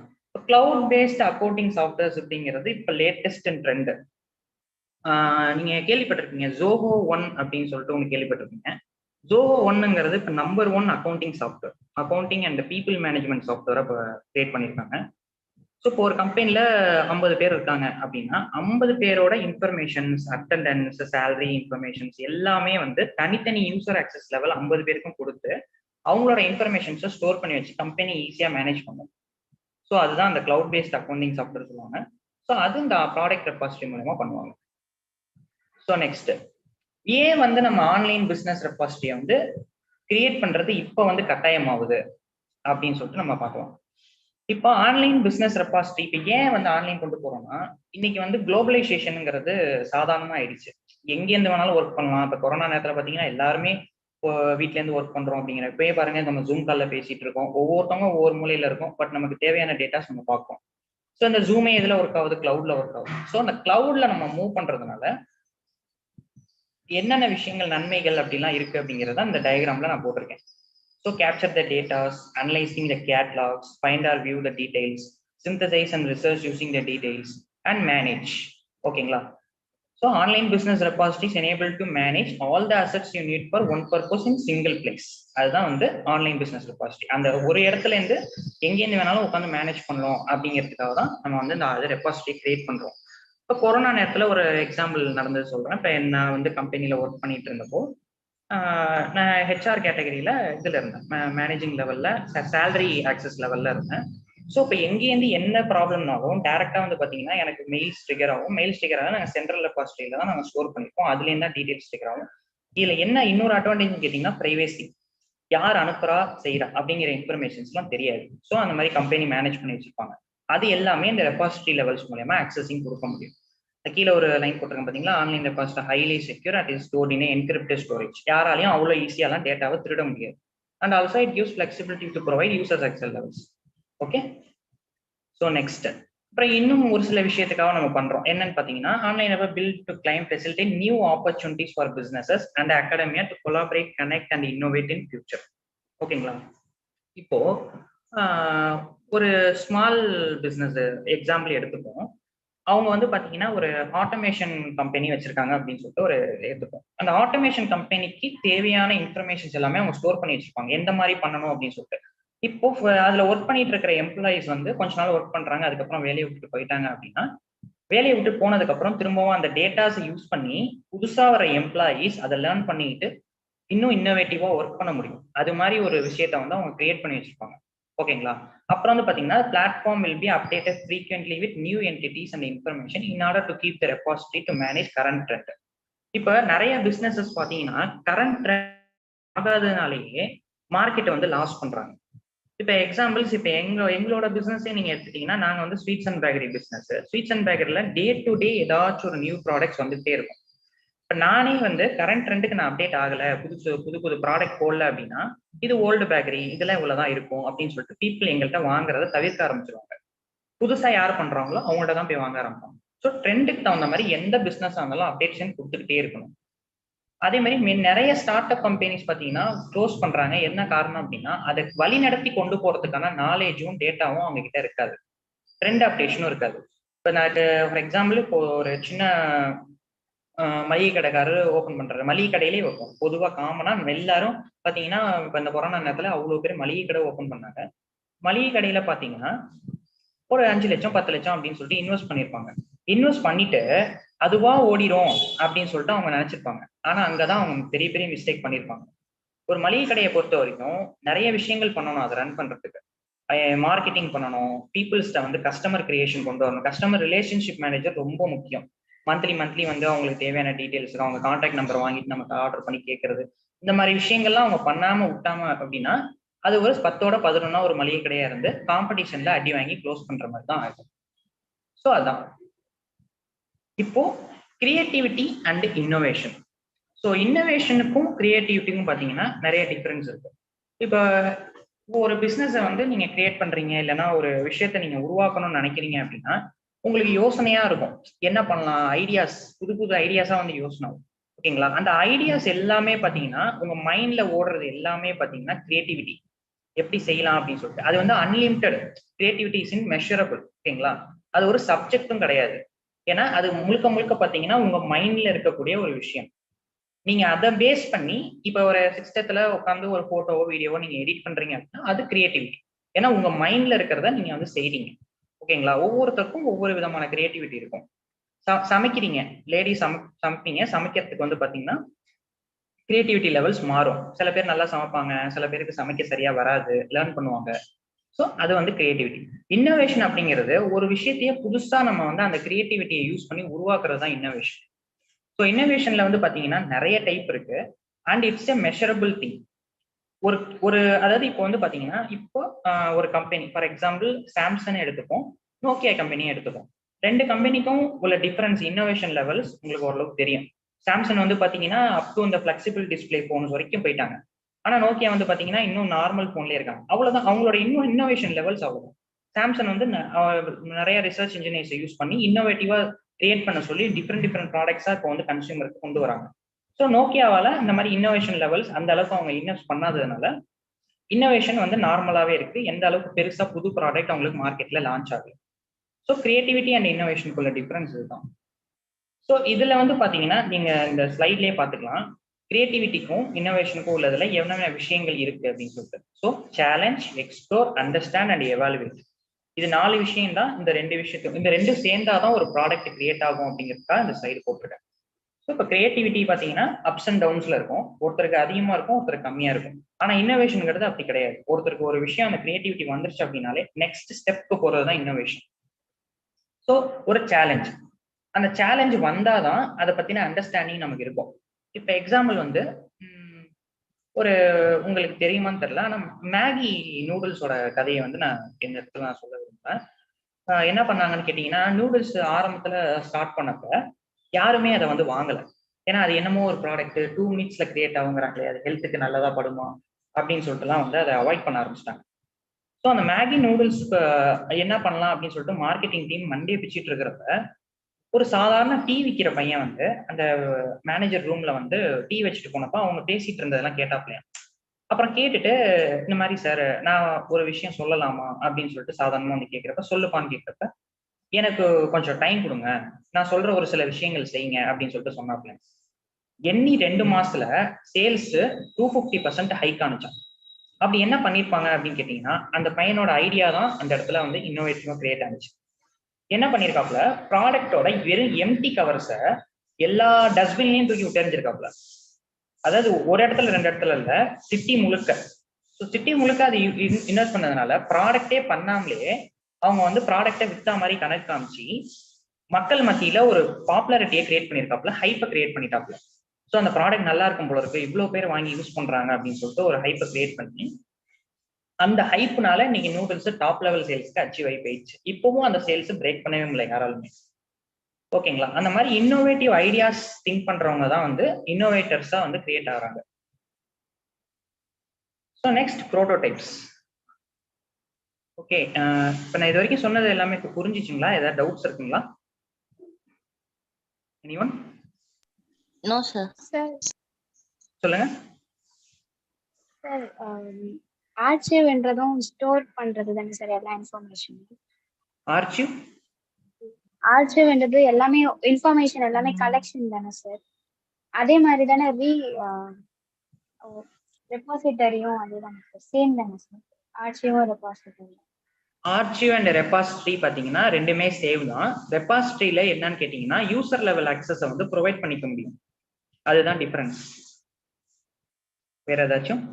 கிளவுட் பேஸ்ட் அக்கௌண்டிங் சாஃப்ட்வேர்ஸ் அப்படிங்கிறது இப்போ லேட்டஸ்ட் ட்ரெண்ட். நீங்க கேள்விப்பட்டிருப்பீங்க ஜோஹோ 1 அப்படின்னு சொல்லிட்டு ஒன்று கேள்விப்பட்டிருப்பீங்க. ஜோஹோ 1ங்கிறது இப்போ number 1 accounting software, accounting and people management சாஃப்ட்வேரை இப்போ கிரியேட் பண்ணியிருக்காங்க. ஸோ இப்போ ஒரு கம்பெனில 50 பேர் இருக்காங்க அப்படின்னா 50 பேரோட இன்ஃபர்மேஷன்ஸ், அட்டண்டன்ஸ், சேலரி இன்ஃபர்மேஷன்ஸ் எல்லாமே வந்து தனித்தனி யூசர் ஆக்சஸ் லெவல் 50 பேருக்கும் கொடுத்து அவங்களோட இன்ஃபர்மேஷன்ஸை ஸ்டோர் பண்ணி வச்சு கம்பெனி ஈஸியாக மேனேஜ் பண்ணும். ஸோ அதுதான் அந்த கிளவுட் பேஸ்ட் அக்கௌண்டிங் சாஃப்ட்வேர் சொல்லுவாங்க. ஸோ அது இந்த ப்ராடக்ட் ரெபாசிட்டரி மூலமா பண்ணுவாங்க. ஸோ நெக்ஸ்ட் ஏன் வந்து நம்ம ஆன்லைன் பிஸ்னஸ் ரெபாசிட்டரியை வந்து கிரியேட் பண்றது இப்போ வந்து கட்டாயமாகுது அப்படின்னு சொல்லிட்டு நம்ம பார்க்கலாம். இப்போ ஆன்லைன் பிஸ்னஸ் ரெபாசிட்டரி இப்போ ஏன் வந்து ஆன்லைன் கொண்டு போறோம்னா இன்னைக்கு வந்து குளோபலைசேஷனுங்கிறது சாதாரணமா ஆயிடுச்சு. எங்கேருந்து வேணாலும் ஒர்க் பண்ணலாம். இப்போ கொரோனா நேரத்தில் பார்த்தீங்கன்னா எல்லாருமே இப்போ வீட்ல இருந்து ஒர்க் பண்றோம் அப்படிங்கிற இப்பயே பாருங்க நம்ம ஜூம் கால்ல பேசிட்டு இருக்கோம். ஒவ்வொருத்தவங்க ஒவ்வொரு மூலையில இருக்கும். பட் நமக்கு தேவையான டேட்டாஸ் நம்ம பார்ப்போம். ஸோ இந்த ஜூமே இதுல ஒர்க் ஆகுது, கிளவுட்ல ஒர்க் ஆகுது. ஸோ அந்த கிளவுட்ல நம்ம மூவ் பண்றதுனால என்னென்ன விஷயங்கள் நன்மைகள் அப்படிலாம் இருக்கு அப்படிங்கிறத இந்த டயக்ராம்ல நான் போட்டிருக்கேன். So capture the datas, analysing the catalogs, find or view the details, synthesize and research using the details and manage. ஓகேங்களா? So online business repositories enable to manage all the assets you need for one purpose in single place. அதுதான் வந்து ஆன்லைன் பிஸ்னஸ் ரெபாசிட்டரி. அந்த ஒரு இடத்துல இருந்து எங்கேருந்து வேணாலும் உட்காந்து மேனேஜ் பண்ணலாம் அப்படிங்கிறதுக்காக தான் நம்ம வந்து இந்த ரெபாசிட்டரி கிரியேட் பண்றோம். இப்போ கொரோனா நேரத்தில் ஒரு எக்ஸாம்பிள் நடந்தது சொல்றேன். இப்போ நான் வந்து கம்பெனியில் ஒர்க் பண்ணிட்டு இருந்தப்போ நான் ஹெச்ஆர் கேட்டகரியில இதுல இருந்தேன், மேனேஜிங் லெவல்ல, சேலரி ஆக்சஸ் லெவல்ல இருந்தேன். ஸோ இப்போ எங்கேருந்து என்ன ப்ராப்ளம்னாலும் டேரக்டா வந்து பாத்தீங்கன்னா எனக்கு மெயில்ஸ் ட்ரிகர் ஆகும். மெயில்ஸ் ட்ரிகர் ஆகும் நாங்கள் சென்ட்ரல் ரெபாசிட்டரியில தான் நாங்கள் ஸ்டோர் பண்ணிப்போம். அதுலேருந்து தான் டீடைல்ஸ் ட்ரிகர் ஆகும். இதுல என்ன இன்னொரு அட்வான்டேஜ் கேட்டீங்கன்னா பிரைவேசி. யார் அனுப்புறா செய்யறா அப்படிங்கிற இன்ஃபர்மேஷன்ஸ்லாம் தெரியாது. ஸோ அந்த மாதிரி கம்பெனி மேனேஜ் பண்ணி வச்சிருப்பாங்க. அது எல்லாமே இந்த ரெபாசிட்டரி லெவல்ஸ் மூலமா ஆக்சஸிங் கொடுக்க முடியும். கீழே ஒரு லைன் போட்டிருக்கேன் பாத்தீங்களா, online repository highly secure and is stored in encrypted storage. யாராலையும் அவ்வளோ ஈஸியாலாம் டேட்டாவை திருட முடியாது. And also it gives flexibility to provide users excel levels. Okay, so next அப்புறம் இன்னும் ஒரு சில விஷயத்துக்காக நம்ம பண்றோம். என்னன்னு பாத்தீங்கன்னா online web build to claim facilitate new opportunities for businesses and academia to collaborate connect and innovate in future. ஓகேங்களா, இப்போ ஒரு ஸ்மால் பிசினஸ் எக்ஸாம்பிள் எடுத்துப்போம். அவங்க வந்து பாத்தீங்கன்னா ஒரு ஆட்டோமேஷன் கம்பெனி வச்சிருக்காங்க அப்படின்னு சொல்லிட்டு ஒரு எடுத்துப்போம். அந்த ஆட்டோமேஷன் கம்பெனிக்கு தேவையான இன்ஃபர்மேஷன்ஸ் எல்லாமே அவங்க ஸ்டோர் பண்ணி வச்சிருப்பாங்க, எந்த மாதிரி பண்ணணும் அப்படின்னு சொல்லிட்டு. இப்போ அதுல ஒர்க் பண்ணிட்டு இருக்கிற எம்ப்ளாயிஸ் வந்து கொஞ்ச நாள் ஒர்க் பண்றாங்க, அதுக்கப்புறம் வேலையை விட்டு போயிட்டாங்க அப்படின்னா, வேலையை விட்டு போனதுக்கு அப்புறம் திரும்பவும் அந்த டேட்டாஸை யூஸ் பண்ணி புதுசா வர எம்ப்ளாயிஸ் அதை லேர்ன் பண்ணிட்டு இன்னும் இன்னோவேட்டிவா ஒர்க் பண்ண முடியும். அது மாதிரி ஒரு விஷயத்த வந்து அவங்க கிரியேட் பண்ணி வச்சிருப்பாங்க. ஓகேங்களா, அப்புறம் வந்து பாத்தீங்கன்னா platform will be updated frequently with new entities and information in order to keep the repository to manage current trend. இப்ப நிறைய பிசினஸஸ் பாத்தீங்கன்னா கரண்ட் ட்ரெண்ட் ஆகாதனாலேயே மார்க்கெட்டை வந்து லாஸ் பண்றாங்க. இப்ப எக்ஸாம்பிள்ஸ் இப்ப எங்களோட பிசினஸே நீங்க எடுத்துட்டீங்கன்னா நாங்க வந்து sweets and bakery business. Sweets and பேக்கரியில டே டு டே ஏதாச்சும் ஒரு நியூ ப்ராடக்ட்ஸ் வந்துட்டே இருக்கும். இப்ப நானே வந்து கரண்ட் ட்ரெண்டுக்கு நான் அப்டேட் ஆகல, புது புது ப்ராடக்ட் போடல அப்படின்னா இது ஓல்டு பேக்கரி, இதெல்லாம் இவ்வளவுதான் இருக்கும் அப்படின்னு சொல்லிட்டு பீப்புள் எங்கள்கிட்ட வாங்குறத தவிர்க்க ஆரம்பிச்சிருவாங்க. புதுசா யார் பண்றாங்களோ அவங்கள்ட்ட தான் போய் வாங்க ஆரம்பிப்பாங்க. ஸோ ட்ரெண்டுக்கு தகுந்த மாதிரி எந்த பிசினஸ் ஆனாலும் அப்டேஷன் கொடுத்துக்கிட்டே இருக்கணும். அதே மாதிரி நிறைய ஸ்டார்ட் அப் கம்பெனிஸ் பாத்தீங்கன்னா க்ளோஸ் பண்றாங்க. என்ன காரணம் அப்படின்னா அதை வழி நடத்தி கொண்டு போறதுக்கான நாலேஜும் டேட்டாவும் அவங்க கிட்ட இருக்காது, ட்ரெண்ட் அப்டேஷனும் இருக்காது. இப்போ நான் ஃபார் எக்ஸாம்பிள் இப்போ ஒரு சின்ன மளிகை கடைக்காரர் ஓப்பன் பண்றாரு. மளிகை கடையிலே வைப்போம் பொதுவாக காமனா எல்லாரும் பாத்தீங்கன்னா இப்போ இந்த கொரோனா நேரத்துல அவ்வளவு பேர் மளிகை கடை ஓப்பன் பண்ணாங்க. மளிகை கடையில பாத்தீங்கன்னா ஒரு 5 லட்சம் 10 லட்சம் அப்படின்னு சொல்லிட்டு இன்வெஸ்ட் பண்ணிருப்பாங்க. இன்வெஸ்ட் பண்ணிட்டு அதுவா ஓடிடும் அப்படின்னு சொல்லிட்டு அவங்க நினைச்சிருப்பாங்க. ஆனா அங்கதான் அவங்க பெரிய பெரிய மிஸ்டேக் பண்ணிருப்பாங்க. ஒரு மளிகை கடையை பொறுத்த வரைக்கும் நிறைய விஷயங்கள் பண்ணணும் அதை ரன் பண்றதுக்கு. மார்க்கெட்டிங் பண்ணணும், பீப்புள்ஸ்ட வந்து கஸ்டமர் கிரியேஷன் கொண்டு வரணும். கஸ்டமர் ரிலேஷன்ஷிப் மேனேஜர் ரொம்ப முக்கியம். மந்த்லி வந்து அவங்களுக்கு தேவையான டீடைல்ஸ், அவங்க கான்டாக்ட் நம்பர் வாங்கிட்டு நமக்கு ஆர்டர் பண்ணி கேட்கறது, இந்த மாதிரி விஷயங்கள்லாம் அவங்க பண்ணாம விட்டாம அப்படின்னா அது ஒரு 10ஓட 11 ஒரு மளிகை கடையா இருந்து காம்படிஷன்ல அடி வாங்கி க்ளோஸ் பண்ற மாதிரி தான் ஆகும். ஸோ அதான் இப்போ கிரியேட்டிவிட்டி அண்ட் இன்னோவேஷன். ஸோ இன்னோவேஷனுக்கும் கிரியேட்டிவிட்டிக்கும் பார்த்தீங்கன்னா நிறைய டிஃபரன்ஸ் இருக்கு. இப்போ ஒரு பிஸ்னஸை வந்து நீங்க கிரியேட் பண்றீங்க, இல்லைன்னா ஒரு விஷயத்த நீங்க உருவாக்கணும்னு நினைக்கிறீங்க அப்படின்னா உங்களுக்கு யோசனையா இருக்கும், என்ன பண்ணலாம், ஐடியாஸ், புது புது ஐடியாஸா வந்து யோசனை. ஓகேங்களா, அந்த ஐடியாஸ் எல்லாமே பாத்தீங்கன்னா உங்க மைண்ட்ல ஓடுறது எல்லாமே பாத்தீங்கன்னா கிரியேட்டிவிட்டி எப்படி செய்யலாம் அப்படின்னு சொல்லிட்டு. அது வந்து unlimited creativity is in measurable. ஓகேங்களா, அது ஒரு சப்ஜெக்டும் கிடையாது. ஏன்னா அது முழுக்க முழுக்க பாத்தீங்கன்னா உங்க மைண்ட்ல இருக்கக்கூடிய ஒரு விஷயம். நீங்க அதை பேஸ் பண்ணி இப்ப ஒரு சிஸ்டத்துல உட்காந்து ஒரு போட்டோவோ வீடியோவோ நீங்க எடிட் பண்றீங்க அப்படின்னா அது கிரியேட்டிவிட்டி. ஏன்னா உங்க மைண்ட்ல இருக்கிறத நீங்க வந்து செய்றீங்க. ஓகேங்களா, ஒவ்வொருத்தருக்கும் ஒவ்வொரு விதமான கிரியேட்டிவிட்டி இருக்கும். சமைக்கிறீங்க, லேடிஸ் சமைப்பீங்க, சமைக்கிறதுக்கு வந்து பாத்தீங்கன்னா கிரியேட்டிவிட்டி லெவல்ஸ் மாறும். சில பேர் நல்லா சமைப்பாங்க, சில பேருக்கு சமைக்க சரியா வராது, லேர்ன் பண்ணுவாங்க. ஸோ அது வந்து கிரியேட்டிவிட்டி. இன்னோவேஷன் அப்படிங்கிறது ஒரு விஷயத்தையே புதுசா நம்ம வந்து அந்த கிரியேட்டிவிட்டியை யூஸ் பண்ணி உருவாக்குறது தான் இன்னோவேஷன். ஸோ இன்னோவேஷன்ல வந்து பாத்தீங்கன்னா நிறைய டைப் இருக்கு and it's a measurable thing. ஒரு அதாவது இப்போ வந்து பாத்தீங்கன்னா இப்போ ஒரு கம்பெனி ஃபார் எக்ஸாம்பிள் சாம்சங் எடுத்துப்போம், நோக்கியா கம்பெனியை எடுத்துப்போம். ரெண்டு கம்பெனிக்கும் உள்ள டிஃபரன்ஸ் இன்னோவேஷன் லெவல்ஸ் உங்களுக்கு ஓரளவுக்கு தெரியும். சாம்சங் வந்து பாத்தீங்கன்னா அப் டு இந்த ஃபிளெக்சிபிள் டிஸ்பிளே போன்ஸ் வரைக்கும் போயிட்டாங்க. ஆனா நோக்கியா வந்து பாத்தீங்கன்னா இன்னும் நார்மல் போன்லயே இருக்காங்க. அவ்வளவுதான் அவங்களோட இன்னோவேஷன் லெவல்ஸ் அவ்வளவு. சாம்சங் வந்து நிறைய ரிசர்ச் இன்ஜினியர்ஸ் யூஸ் பண்ணி இன்னோவேட்டிவா கிரியேட் பண்ண சொல்லி டிஃப்ரெண்ட் ப்ராடக்ட்ஸா இப்போ வந்து கன்சியூமருக்கு கொண்டு வராங்க. ஸோ நோக்கியாவால இந்த மாதிரி இன்னோவேஷன் லெவல்ஸ் அந்த அளவுக்கு அவங்க இன்வெஸ்ட் பண்ணாததுனால இன்னோவேஷன் வந்து நார்மலாவே இருக்கு. எந்த அளவுக்கு பெருசா புது ப்ராடக்ட் அவங்களுக்கு மார்க்கெட்ல லான்ச் ஆகுது. ஸோ கிரியேட்டிவிட்டி அண்ட் இன்னோவேஷனுக்குள்ள டிஃபரன்ஸ் இதுதான். ஸோ இதுல வந்து பாத்தீங்கன்னா நீங்க இந்த ஸ்லைட்லயே பாத்துக்கலாம் கிரியேட்டிவிட்டிக்கும் இன்னோவேஷனுக்கும் உள்ளதுல என்னென்ன விஷயங்கள் இருக்கு அப்படின்னு சொல்லிட்டு. So challenge, explore, understand and evaluate, இது 4 விஷயம் தான். இந்த 2 விஷயத்துக்கு இந்த 2 சேர்ந்தாதான் ஒரு ப்ராடக்ட் கிரியேட் ஆகும் அப்படிங்கிறதுக்காக இந்த சைடு போட்டிருக்கேன். ஸோ இப்போ கிரியேட்டிவிட்டி பார்த்தீங்கன்னா அப்ஸ் அண்ட் டவுன்ஸ்ல இருக்கும். ஒருத்தருக்கு அதிகமா இருக்கும், ஒருத்தருக்கு கம்மியா இருக்கும். ஆனா இன்னோவேஷனுங்கிறது அப்படி கிடையாது. ஒருத்தருக்கு ஒரு விஷயம் அந்த கிரியேட்டிவிட்டி வந்துருச்சு அப்படின்னாலே நெக்ஸ்ட் ஸ்டெப்க்கு போறது தான் இன்னோவேஷன். ஸோ ஒரு சேலஞ்ச், அந்த சேலஞ்ச் வந்தாதான் அதை பத்தின அண்டர்ஸ்டாண்டிங் நமக்கு இருக்கும். இப்போ எக்ஸாம்பிள் வந்து ஒரு உங்களுக்கு தெரியுமான்னு தெரியல, ஆனா மேகி நூடுல்ஸோட கதையை வந்து நான் இந்த இடத்துல நான் சொல்ல விரும்புறேன். என்ன பண்ணாங்கன்னு கேட்டீங்கன்னா, நூடுல்ஸ் ஆரம்பத்துல ஸ்டார்ட் பண்ணப்ப யாருமே அதை வந்து வாங்கல. ஏன்னா அது என்னமோ ஒரு ப்ராடக்ட் 2 மினிட்ஸ்ல கிரியேட் ஆகுங்கிறாங்களே, அது ஹெல்த்துக்கு நல்லதா படுமா அப்படின்னு சொல்லிட்டுலாம் வந்து அதை அவாய்ட் பண்ண ஆரம்பிச்சிட்டாங்க. ஸோ அந்த மேகி நூடுல்ஸ் என்ன பண்ணலாம் அப்படின்னு சொல்லிட்டு மார்க்கெட்டிங் டீம் மண்டே பிச்சுட்டு இருக்கிறப்ப ஒரு சாதாரண டீ விற்கிற பையன் வந்து அந்த மேனேஜர் ரூம்ல வந்து டீ வச்சுட்டு போனப்ப அவங்க பேசிட்டு இருந்ததெல்லாம் கேட்டாப்லையா. அப்புறம் கேட்டுட்டு இந்த மாதிரி சார் நான் ஒரு விஷயம் சொல்லலாமா அப்படின்னு சொல்லிட்டு சாதாரணமா வந்து கேட்கிறப்ப சொல்லுப்பான்னு கேட்கிறப்ப எனக்கு கொஞ்சம் டைம் கொடுங்க, நான் சொல்ற ஒரு சில விஷயங்கள் செய்யுங்க அப்படின்னு சொல்லிட்டு சொன்னாப்ல. எண்ணி 2 மாசத்துல சேல்ஸ் 250% ஹைக் ஆனிச்சான். அப்படி என்ன பண்ணிருப்பாங்க அப்படின்னு கேட்டீங்கன்னா, அந்த பையனோட ஐடியா தான் அந்த இடத்துல வந்து இன்னோவேட்டிவா கிரியேட் ஆனிச்சு. என்ன பண்ணிருக்காப்ல, ப்ராடக்டோட வெறும் எம்டி கவர்ஸை எல்லா டஸ்ட்பின்லயும் தூக்கி விட்டெறிஞ்சிருக்காப்ல. அதாவது ஒரு இடத்துல 2 இடத்துல இல்ல, சிட்டி முழுக்க. ஸோ சிட்டி முழுக்க அது இன்வெஸ்ட் பண்ணதுனால ப்ராடக்டே பண்ணாமலே அவங்க வந்து ப்ராடக்டை வித்தா மாதிரி கனெக்ட் காமிச்சு மக்கள் மத்தியில ஒரு பாப்புலாரிட்டியை கிரியேட் பண்ணியிருக்காப்ல, ஹைப்பை கிரியேட் பண்ணிட்டாப்ல. ஸோ அந்த ப்ராடக்ட் நல்லா இருக்கும் போல இருக்கு, இவ்வளவு பேர் வாங்கி யூஸ் பண்றாங்க அப்படின்னு சொல்லிட்டு ஒரு ஹைப்பை கிரியேட் பண்ணி அந்த ஹைப்னால நீங்க நூடுல்ஸ் டாப் லெவல் சேல்ஸ்க்கு அச்சீவ் ஆகி போயிடுச்சு. இப்பவும் அந்த சேல்ஸ் பிரேக் பண்ணவே முடியல யாராலுமே. ஓகேங்களா? அந்த மாதிரி இன்னோவேட்டிவ் ஐடியாஸ் திங்க் பண்றவங்க தான் வந்து இன்னோவேட்டர்ஸா வந்து கிரியேட் ஆகுறாங்க. So next prototypes. ஓகே, இப்போ நான் இது வரைக்கும் சொன்னது எல்லாமே இப்போ புரிஞ்சிச்சுங்களா? ஏதாவது டவுட்ஸ் இருக்குங்களா? எனிஒன்? No, sir. சார் சொல்லுங்க. சார் ஆர்ச்சிவ்ன்றதும் ஸ்டோர் பண்றது தானே சார் எல்லா இன்ஃபர்மேஷன்? ஆர்ச்சிவ் ஆர்ச்சிவ்ன்றது எல்லாமே இன்ஃபர்மேஷன் எல்லாமே கலெக்ஷன் தானே சார்? அதே மாதிரி தானே ரெபாசிட்டரியும் அதுதானே சார்? சேம் தானே சார் ஆர்ச்சிவும் ரெபாசிட்டரி? ஆர்ச்சிவ் அண்ட் ரெபாசிட்டரி பார்த்தீங்கன்னா ரெண்டுமே சேவ் தான். ரெபாசிட்டரியில என்னன்னு கேட்டீங்கன்னா யூசர் லெவல் அக்சஸை வந்து ப்ரொவைட் பண்ணிக்க முடியும், அதுதான் டிஃபரன்ஸ். வேற ஏதாச்சும்?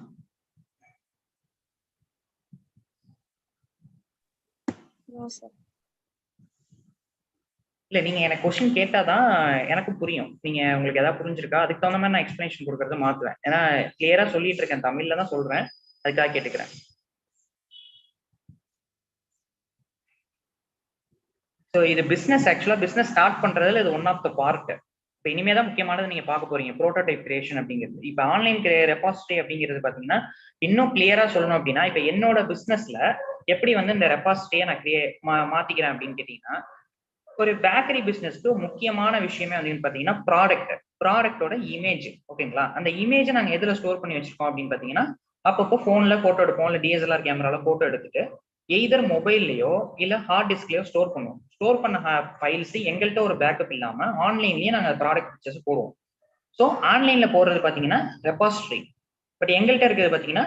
இல்ல, நீங்க எனக்கு கொஸ்டின் கேட்டாதான் எனக்கு புரியும். நீங்க உங்களுக்கு ஏதாவது புரிஞ்சிருக்கா, அதுக்கு தகுந்த மாதிரி நான் எக்ஸ்பிளேஷன் கொடுக்கறது மாத்துவேன். ஏன்னா கிளியரா சொல்லிட்டு இருக்கேன், தமிழ்ல தான் சொல்றேன், அதுக்காக கேட்டுக்கிறேன். ஸோ இது பிசினஸ், ஆக்சுவலா பிசினஸ் ஸ்டார்ட் பண்றதுல இது ஒன் ஆஃப் த பார்ட். இப்போ இனிமே தான் முக்கியமானது நீங்க பார்க்க போறீங்க, ப்ரோட்டோடைப் கிரியேஷன் அப்படிங்கிறது. இப்போ ஆன்லைன் ரெபாசிட்டரி அப்படிங்கிறது பாத்தீங்கன்னா இன்னும் கிளியரா சொல்லணும் அப்படின்னா, இப்போ என்னோட பிசினஸ்ல எப்படி வந்து இந்த ரெபாசிட்டரியை நான் மாத்திக்கிறேன் அப்படின்னு கேட்டீங்கன்னா, ஒரு பேக்கரி பிசினஸ்க்கு முக்கியமான விஷயமே வந்து பாத்தீங்கன்னா ப்ராடக்டோட இமேஜ். ஓகேங்களா? அந்த இமேஜை நாங்க எதுல ஸ்டோர் பண்ணி வச்சிருக்கோம் அப்படின்னு பாத்தீங்கன்னா, அப்பப்போ போன்ல போட்டோ எடுப்போம், இல்ல டிஎஸ்எல்ஆர் கேமரால போட்டோ எடுத்துட்டு எய்தர் மொபைல்லையோ இல்ல ஹார்ட் டிஸ்க்லயோ ஸ்டோர் பண்ணுவோம். ஸ்டோர் பண்ண ஃபைல்ஸ் எங்கள்கிட்ட ஒரு பேக்கப் இல்லாம ஆன்லைன்லயே நாங்க ப்ராடக்ட் பிக்சர்ஸ் போடுவோம். ஸோ ஆன்லைன்ல போடுறது பாத்தீங்கன்னா ரெபாசிட்டரி, பட் எங்கள்கிட்ட இருக்கிறது பாத்தீங்கன்னா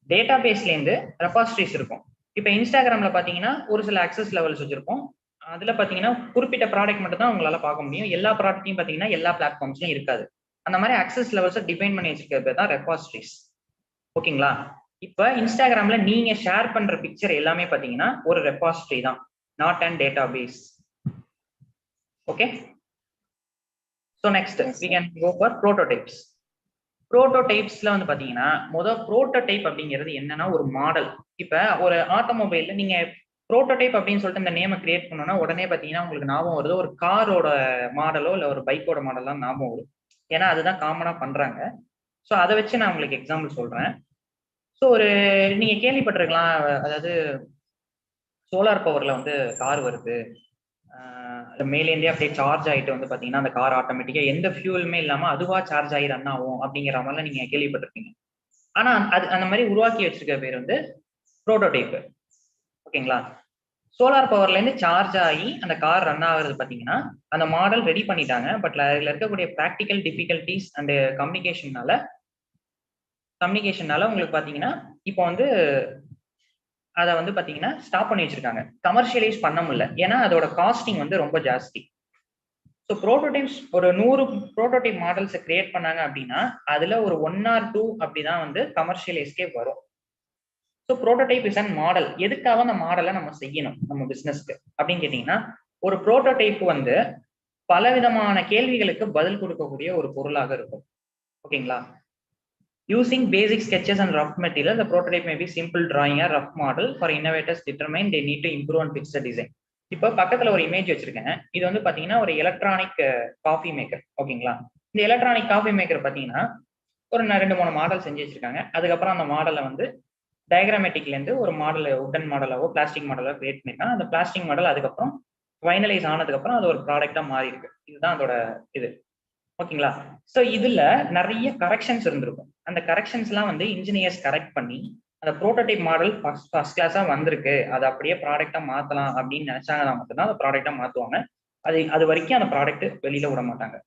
டேட்டா பேஸ்ல இருந்து ரெபாசிட்டரிஸ் இருக்கும். இப்போ இன்ஸ்டாகிராம்ல பாத்தீங்கன்னா ஒரு சில அக்சஸ் லெவல்ஸ் வச்சிருப்போம். அதுல பாத்தீங்கன்னா குறிப்பிட்ட ப்ராடக்ட் மட்டும் தான் உங்களால பார்க்க முடியும். எல்லா ப்ராடக்ட்டையும் பாத்தீங்கன்னா எல்லா பிளாட்ஃபார்ம்ஸ்லயும் இருக்காது. அந்த மாதிரி அக்சஸ் லெவல்ஸை டிஃபைன் பண்ணி வச்சிருக்கிறது தான் ரெபாசிட்டரிஸ். ஓகேங்களா? இப்ப இன்ஸ்டாகிராம்ல நீங்க ஷேர் பண்ற பிக்சர் எல்லாமே பாத்தீங்கன்னா ஒரு ரெபாசிட்டரி தான், not and data base. Okay, so next we can go for prototypes. ப்ரோட்டோடைப்ஸ்ல வந்து பாத்தீங்கன்னா ப்ரோட்டோடைப் அப்படிங்கிறது என்னன்னா ஒரு மாடல். இப்ப ஒரு ஆட்டோமொபைல்ல நீங்க ப்ரோட்டோடைப் அப்படின்னு சொல்லிட்டு இந்த நேமை கிரியேட் பண்ணோம்னா உடனே பாத்தீங்கன்னா உங்களுக்கு ஞாபகம் வருது ஒரு காரோட மாடலோ இல்ல ஒரு பைக்கோட மாடலோ ஞாபகம் வரும். ஏன்னா அதுதான் காமனா பண்றாங்க. ஸோ அதை வச்சு நான் உங்களுக்கு எக்ஸாம்பிள் சொல்றேன். ஸோ ஒரு நீங்க கேள்விப்பட்டிருக்கலாம், அதாவது சோலார் பவர்ல வந்து கார் வருது, மேலேருந்தே அப்படியே சார்ஜ் ஆகிட்டு வந்து பாத்தீங்கன்னா அந்த கார் ஆட்டோமேட்டிக்கா எந்த ஃபியூலுமே இல்லாம அதுவா சார்ஜ் ஆகி ரன் ஆகும் அப்படிங்கிற மாதிரிலாம் நீங்க கேள்விப்பட்டிருப்பீங்க. ஆனா அது அந்த மாதிரி உருவாக்கி வச்சிருக்க பேர் வந்து ப்ரோட்டோடைப். ஓகேங்களா? சோலார் பவர்ல இருந்து சார்ஜ் ஆகி அந்த கார் ரன் ஆகுறது பாத்தீங்கன்னா அந்த மாடல் ரெடி பண்ணிட்டாங்க. பட் அதுல இருக்கக்கூடிய ப்ராக்டிக்கல் டிஃபிகல்டிஸ் அண்ட் கம்யூனிகேஷன்னால உங்களுக்கு பாத்தீங்கன்னா இப்போ வந்து அதை வந்து பாத்தீங்கன்னா ஸ்டாப் பண்ணி வச்சிருக்காங்க. கமர்ஷியலைஸ் பண்ண முடியல, ஏன்னா அதோட காஸ்டிங் வந்து ரொம்ப ஜாஸ்தி. ஸோ ப்ரோட்டோடைப்ஸ் ஒரு 100 ப்ரோட்டோடைப் மாடல்ஸை கிரியேட் பண்ணாங்க அப்படின்னா அதுல ஒரு 1 or 2 அப்படிதான் வந்து கமர்ஷியலைஸ்க்கே வரும். So prototype is and model. எதுக்காக அந்த மாடலை நம்ம செய்யணும் நம்ம பிசினஸ்க்கு அப்படின்னு கேட்டீங்கன்னா, ஒரு ப்ரோட்டோடைப் வந்து பல விதமான கேள்விகளுக்கு பதில் கொடுக்கக்கூடிய ஒரு பொருளாக இருக்கும். ஓகேங்களா? Using basic sketches and rough material, the prototype may be simple drawing or rough model for innovators determine they need to improve and fix the design. இப்போ பக்கத்துல ஒரு இமேஜ் வச்சிருக்கேன். இது வந்து பாத்தீங்கன்னா ஒரு எலக்ட்ரானிக் காஃபி மேக்கர். ஓகேங்களா? இந்த எலக்ட்ரானிக் காஃபி மேக்கர் பாத்தீங்கன்னா ஒரு 2-3 மாடல் செஞ்சு வச்சிருக்காங்க. அதுக்கப்புறம் அந்த மாடலை வந்து டயக்ராமேட்டிக்ல இருந்து ஒரு மாடல் உடன் மாடலாவோ பிளாஸ்டிக் மாடலோ கிரியேட் பண்ணிருக்காங்க. அந்த பிளாஸ்டிக் மாடல் அதுக்கப்புறம் ஃபைனலைஸ் ஆனதுக்கு அப்புறம் அது ஒரு ப்ராடக்டா மாறி இருக்கு. இதுதான் அதோட இது. ஓகேங்களா? ஸோ இதுல நிறைய கரெக்ஷன்ஸ் இருந்திருக்கும். அந்த கரெக்ஷன்ஸ் எல்லாம் வந்து இன்ஜினியர்ஸ் கரெக்ட் பண்ணி அந்த ப்ரோட்டோடைப் மாடல் ஃபர்ஸ்ட் கிளாஸா வந்திருக்கு, அதை அப்படியே ப்ராடக்டா மாத்தலாம் அப்படின்னு நினைச்சாங்கன்னா மட்டும்தான் அந்த ப்ராடக்டா மாத்துவாங்க. அது வரைக்கும் அந்த ப்ராடக்ட் வெளியில விட மாட்டாங்க.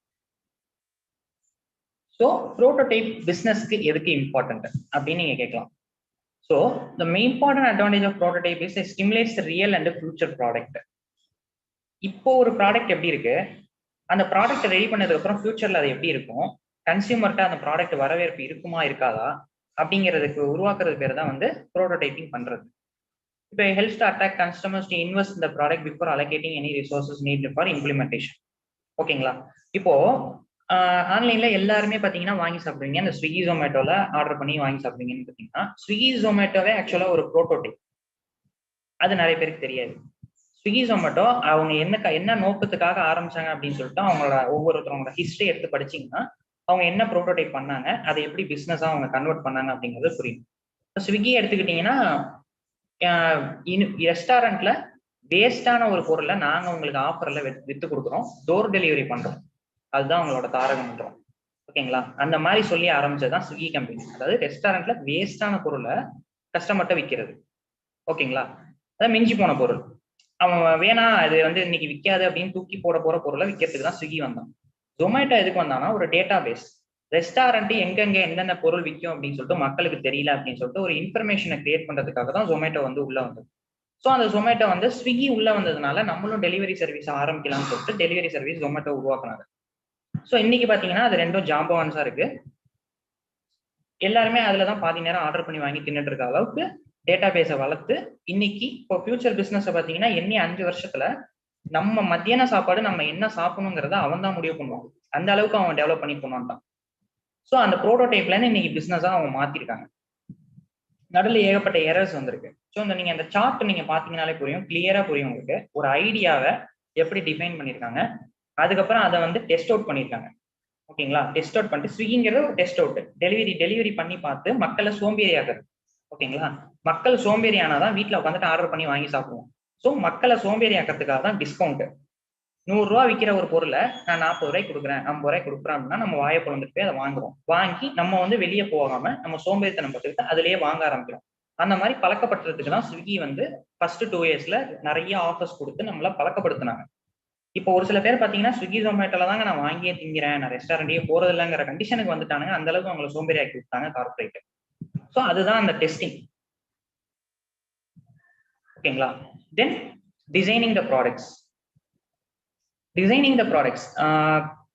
ஸோ ப்ரோட்டோடைப் பிசினஸ்க்கு எதுக்கு இம்பார்ட்டன்ட் அப்படின்னு நீங்க கேட்கலாம். So the main important advantage of prototype is stimulates real and future product. இப்போ ஒரு ப்ராடக்ட் எப்படி இருக்கு, அந்த ப்ராடக்ட் ரெடி பண்ணதுக்கு அப்புறம் ஃபியூச்சர்ல அது எப்படி இருக்கும், கன்சியூமர்கிட்ட அந்த ப்ராடக்ட் வரவேற்பு இருக்குமா இருக்காதா அப்படிங்கிறதுக்கு உருவாக்குறது பேர் தான் வந்து ப்ரோட்டோடைப்பிங் பண்றது. இப்போ helps to attract customers to invest இந்த product before allocating any resources need for implementation. ஓகேங்களா? இப்போ ஆன்லைன்ல எல்லாருமே பாத்தீங்கன்னா வாங்கி சாப்பிடுவீங்க. அந்த ஸ்விக்கி ஜொமேட்டோல ஆர்டர் பண்ணி வாங்கி சாப்பிடுவீங்கன்னு பாத்தீங்கன்னா, ஸ்விக்கி ஜொமேட்டோவே ஆக்சுவலா ஒரு ப்ரோட்டோடைப். அது நிறைய பேருக்கு தெரியாது. ஸ்விக்கி ஜொமேட்டோ அவங்க என்ன நோக்கத்துக்காக ஆரம்பிச்சாங்க அப்படின்னு சொல்லிட்டு அவங்களோட ஒவ்வொருத்தவங்களோட ஹிஸ்டரி எடுத்து படிச்சீங்கன்னா அவங்க என்ன ப்ரோட்டோடைப் பண்ணாங்க, அதை எப்படி பிசினஸா அவங்க கன்வெர்ட் பண்ணாங்க அப்படிங்கிறது புரியும். ஸ்விக்கி எடுத்துக்கிட்டீங்கன்னா ரெஸ்டாரண்ட்ல வேஸ்டான ஒரு பொருளை நாங்க உங்களுக்கு ஆஃபர்ல வித்து கொடுக்குறோம், டோர் டெலிவரி பண்றோம், அதுதான் அவங்களோட தாரகம் பண்றோம். ஓகேங்களா? அந்த மாதிரி சொல்லி ஆரம்பிச்சதுதான் ஸ்விக்கி கம்பெனி. அதாவது ரெஸ்டாரண்ட்ல வேஸ்டான பொருளை கஸ்டமர்கிட்ட விற்கிறது. ஓகேங்களா? அதாவது மிஞ்சி போன பொருள் அவன் வேணா அது வந்து இன்னைக்கு விற்காது அப்படின்னு தூக்கி போற பொருளை விற்கிறதுக்கு தான் ஸ்விக்கி வந்தான். ஜொமேட்டோ எதுக்கு வந்தானா, ஒரு டேட்டா பேஸ். ரெஸ்டாரண்ட் எங்கெங்க எந்தெந்த பொருள் விற்கும் அப்படின்னு சொல்லிட்டு மக்களுக்கு தெரியல அப்படின்னு சொல்லிட்டு ஒரு இன்ஃபர்மேஷனை கிரியேட் பண்றதுக்காக தான் ஜொமேட்டோ வந்து உள்ள வந்தது. ஸோ அந்த ஜொமேட்டோ வந்து ஸ்விக்கி உள்ள வந்ததுனால நம்மளும் டெலிவரி சர்வீஸ் ஆரம்பிக்கலாம்னு சொல்லிட்டு டெலிவரி சர்வீஸ் ஜொமேட்டோ உருவாக்குனாங்க. ஸோ இன்னைக்கு பாத்தீங்கன்னா அது ரெண்டும் ஜாம்பவான்ஸா இருக்கு. எல்லாருமே அதுலதான் பாதி நேரம் ஆர்டர் பண்ணி வாங்கி தின்னுட்டு இருக்க அளவுக்கு டேட்டா பேஸை வளர்த்து இன்னைக்கு இப்போ ஃபியூச்சர் பிசினஸ் பாத்தீங்கன்னா 5 வருஷத்துல நம்ம மத்தியான சாப்பாடு நம்ம என்ன சாப்பிடணுங்கிறத அவன் தான் முடிவு பண்ணுவான். அந்த அளவுக்கு அவன் டெவலப் பண்ணி போனான்ட்டான். ஸோ அந்த ப்ரோட்டோடைப்ல இன்னைக்கு பிசினஸா அவங்க மாத்திருக்காங்க. நடுவில் ஏகப்பட்ட எரர்ஸ் வந்திருக்கு. ஸோ நீங்க அந்த சார்ட் நீங்க பாத்தீங்கன்னாலே புரியும், கிளியரா புரியும் உங்களுக்கு. ஒரு ஐடியாவை எப்படி டிஃபைன் பண்ணிருக்காங்க, அதுக்கப்புறம் அதை வந்து டெஸ்ட் அவுட் பண்ணிருக்காங்க. ஓகேங்களா? டெஸ்ட் அவுட் பண்ணிட்டு ஸ்விக்கிங்கிறது ஒரு டெஸ்ட் அவுட், டெலிவரி பண்ணி பார்த்து மக்களை சோம்பேறி ஆகுறது. ஓகேங்களா? மக்கள் சோம்பேறி ஆனாதான் வீட்டுல உட்காந்துட்டு ஆர்டர் பண்ணி வாங்கி சாப்பிடுவோம். ஸோ மக்களை சோம்பேறி ஆக்கிறதுக்காக தான் டிஸ்கவுண்ட். 100 ரூபா விற்கிற ஒரு பொருளை நான் 40 ரூபாய்க்கு கொடுக்குறேன், 50 ரூபாய்க்கு கொடுக்குறேன் அப்படின்னா நம்ம வாயை பொழுந்துட்டு போய் அதை வாங்குறோம். வாங்கி நம்ம வந்து வெளியே போகாம நம்ம சோம்பேறித்தனம் பட்டுக்கிட்டு அதுலயே வாங்க ஆரம்பிக்கிறோம். அந்த மாதிரி பழக்கப்படுறதுக்கு தான் ஸ்விக்கி வந்து ஃபர்ஸ்ட் 2 இயர்ஸ்ல நிறைய ஆஃபர்ஸ் கொடுத்து நம்மள பழக்கப்படுத்தினாங்க. இப்போ ஒரு சில பேர் பாத்தீங்கன்னா ஸ்விக்கி ஜொமேட்டோல தாங்க நான் வாங்கியே திங்கிறேன், நான் ரெஸ்டாரண்டே போறது இல்லைங்கிற கண்டிஷனுக்கு வந்துட்டானுங்க. அந்த அளவுக்கு அவங்களை சோம்பேறி ஆக்கி விட்டாங்க கார்பரேட். ஸோ அதுதான் அந்த டெஸ்டிங். ஓகேங்களா? தென் டிசைனிங் த ப்ராடக்ட்ஸ்.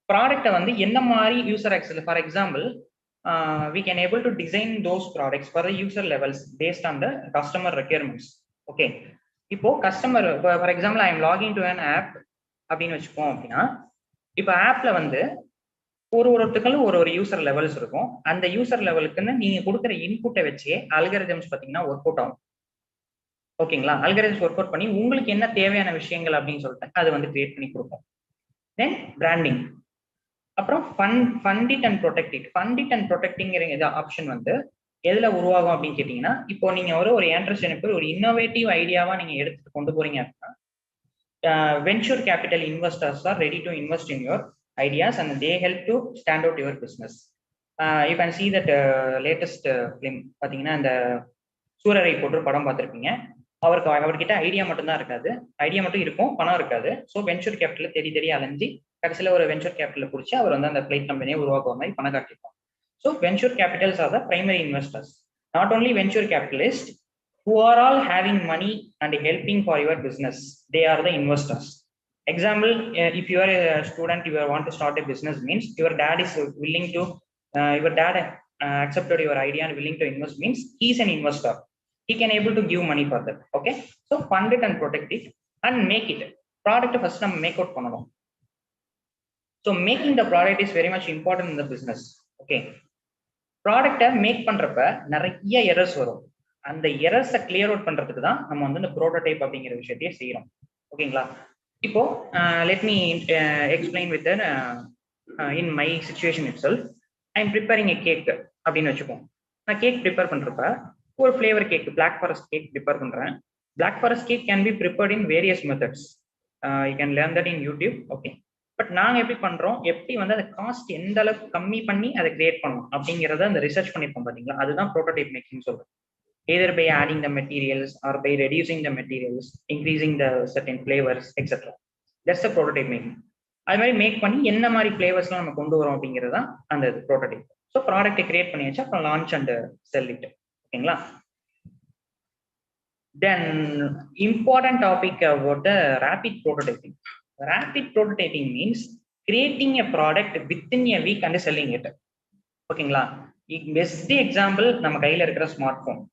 ப்ராடக்டை வந்து என்ன மாதிரி user access, for example we can able to design those products for the user levels based on the customer requirements. Okay, இப்போ customer for example I am logging to an app அப்படின்னு வச்சுப்போம். அப்படின்னா இப்போ ஆப்ல வந்து ஒருத்தங்களும் ஒரு யூசர் லெவல்ஸ் இருக்கும். அந்த யூசர் லெவலுக்குன்னு நீங்க கொடுக்குற இன்புட்டை வச்சே அல்காரிதம்ஸ் பாத்தீங்கன்னா ஒர்க் அவுட் ஆகும். ஓகேங்களா? அல்காரிதம்ஸ் ஒர்க் அவுட் பண்ணி உங்களுக்கு என்ன தேவையான விஷயங்கள் அப்படின்னு சொல்லிட்டு அது வந்து கிரியேட் பண்ணி கொடுக்கும். தென் பிராண்டிங், அப்புறம் fund it and protect it. Fund it and ப்ரொடெக்டிங்கிற ஆப்ஷன் வந்து எதுல உருவாகும் அப்படின்னு கேட்டீங்கன்னா, இப்போ நீங்க ஒரு என்டர்பிரைனர் ஒரு இன்னோவேட்டிவ் ஐடியாவா நீங்க எடுத்துட்டு கொண்டு போறீங்க அப்படின்னா venture capital investors are ready to invest in your ideas and they help to stand out your business. You can see that latest film பாத்தீங்கன்னா இந்த சூரரை போட்டு படம் பார்த்திருப்பீங்க. அவர்கிட்ட ஐடியா மட்டும் தான் இருக்காது, ஐடியா மட்டும் இருக்கும், பணம் இருக்காது. ஸோ வெஞ்சர் கேபிட்டல் தேடி அலைஞ்சி கடைசியில் ஒரு வெஞ்சர் கேபிட்டல் பிடிச்சி அவர் வந்து அந்த பிளைட் கம்பெனியை உருவாக்குற மாதிரி பணம் காட்டியிருப்பாங்க. So venture capitals are the primary investors. Not only venture capitalist who are all having money and helping for your business, they are the investors. Example, if you are a student, you want to start a business, means your dad is willing to your dad accepted your idea and willing to invest, means he is an investor. He can able to give money for that. Okay, so fund it and protect it and make it product first நம்ம make out பண்ணணும். So making the product is very much important in the business. Okay, product make பண்றப்ப நிறைய எரர்ஸ் வரும். அந்த எரர்ஸை கிளியர் அவுட் பண்றதுக்கு தான் நம்ம வந்து இந்த ப்ரோட்டோடைப் அப்படிங்கிற விஷயத்தையே செய்யறோம். ஓகேங்களா? இப்போ let me explain within my situation itself. I am preparing a cake அப்படின்னு வச்சுப்போம். நான் கேக் ப்ரிப்பேர் பண்றப்ப ஒரு flavour cake, black forest cake prepare பண்றேன். Black forest cake can be prepared in various methods. You can learn that in YouTube. Okay, but நாங்கள் எப்படி பண்றோம், எப்படி வந்து அந்த காஸ்ட் எந்த அளவுக்கு கம்மி பண்ணி அதை கிரியேட் பண்ணணும் அப்படிங்கிறத அந்த ரிசர்ச் பண்ணிருக்கோம் பாத்தீங்களா, அதுதான் ப்ரோட்டோடைப் மேக்கிங் சொல்றேன். Either by adding the materials or by reducing the materials, increasing the certain flavors, etc. That's the prototype making. அது மாதிரி மேக் பண்ணி என்ன மாதிரி ஃபிளேவர்ஸ்லாம் நம்ம கொண்டு வரோம் அப்படிங்கிறது தான் அந்த ப்ரோட்டோடைப். ஸோ ப்ராடக்ட்டை கிரியேட் பண்ணியாச்சு, அப்புறம் லான்ச் அண்ட் செல் இட். ஓகேங்களா? Then important topic about the rapid prototyping. Rapid prototyping means creating a product within a week and selling it. ஓகேங்களா? பெஸ்ட் எக்ஸாம்பிள் நம்ம கையில இருக்கிற ஸ்மார்ட் போன்.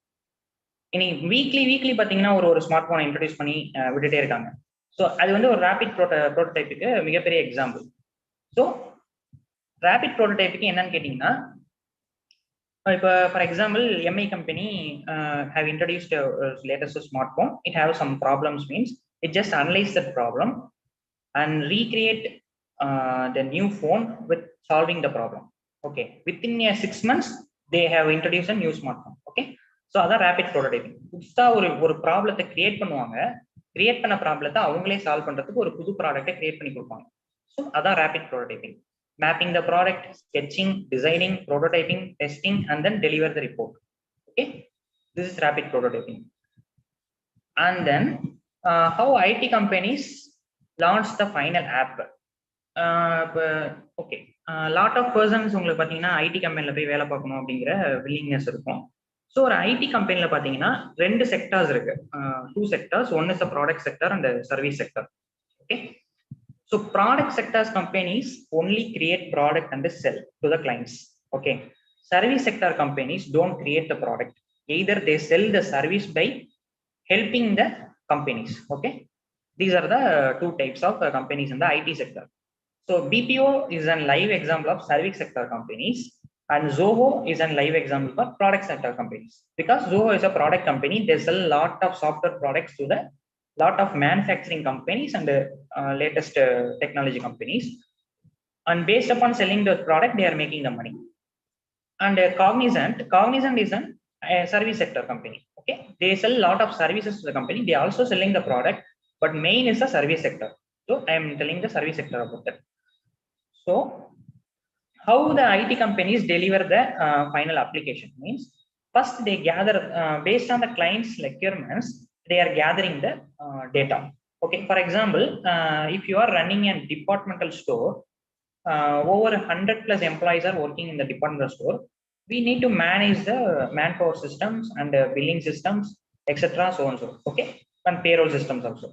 இனி வீக்லி பார்த்தீங்கன்னா ஒரு ஸ்மார்ட் போனை இன்ட்ரடியூஸ் பண்ணி விட்டுட்டே இருக்காங்க. ஸோ அது வந்து ஒரு ரேபிட் ப்ரோட்டோடைப்புக்கு மிகப்பெரிய எக்ஸாம்பிள். ஸோ ரேபிட் ப்ரோட்டோடைப்புக்கு என்னன்னு கேட்டிங்கன்னா, இப்போ for example MI company have introduced latest smart phone. It have some problems, means it just analyse that problem and recreate the new phone with solving the problem. Okay, within 6 months they have introduce a new smart phone. Okay, so அதான் ரேபிட் ப்ரோட்டோடைப்பிங். புதுசாக ஒரு ப்ராப்ளத்தை கிரியேட் பண்ணுவாங்க, கிரியேட் பண்ண ப்ராப்ளத்தை அவங்களே சால்வ் பண்றதுக்கு ஒரு புது ப்ராடக்ட்டை கிரியேட் பண்ணி கொடுப்பாங்க. ஸோ அதான் rapid prototyping. Mapping the product, sketching, designing, prototyping, testing and then deliver the report. Okay, this is rapid prototyping. And then how IT companies launch the final app. Okay, lot of persons உங்களுக்கு பார்த்தீங்கன்னா ஐடி கம்பெனியில் போய் வேலை பார்க்கணும் அப்படிங்கிற வில்லிங்னஸ் இருக்கும். ஸோ ஒரு ஐடி கம்பெனியில் பார்த்தீங்கன்னா 2 செக்டார்ஸ் இருக்கு, 2 sectors. One is the product sector and service sector. Okay, so product sectors companies only create product and sell to the clients. Okay, service sector companies don't create the product, either they sell the service by helping the companies. Okay, these are the 2 types of companies in the IT sector. So BPO is a live example of service sector companies, and Zoho is a live example for product sector companies. Because Zoho is a product company, they sell a lot of software products to the lot of manufacturing companies and latest technology companies, and based upon selling the product they are making the money. And Cognizant is a service sector company. Okay, they sell a lot of services to the company, they are also selling the product, but main is the service sector. So I am telling the service sector about that. So how the IT companies deliver the final application means, first they gather based on the client's requirements, they are gathering the data. Okay, for example, if you are running a departmental store, over 100+ employees are working in the departmental store, we need to manage the manpower systems and billing systems, etc. so and so. Okay, and payroll systems also.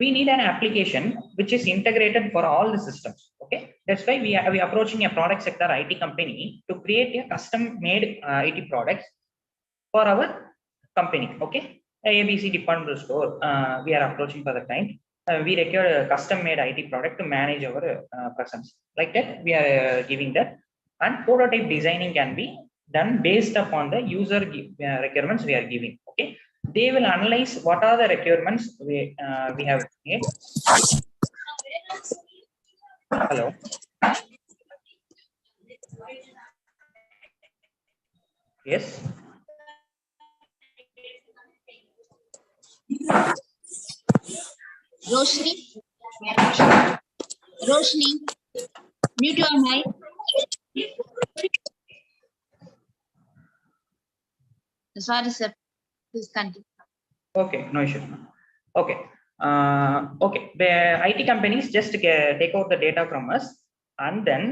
We need an application which is integrated for all the systems. Okay, that's why we are approaching a product sector IT company to create a custom made IT products for our company. Okay, ABC departmental store, we are approaching for the client. We require a custom made IT product to manage our presence. Like that we are giving that, and prototype designing can be done based upon the user requirements we are giving. Okay, they will analyze what are the requirements we have made. Hello. Yes. Roshni, mute your mic. Sorry, sir. Please continue. Okay, no issues. Okay. Okay. The IT companies just take out the data from us and then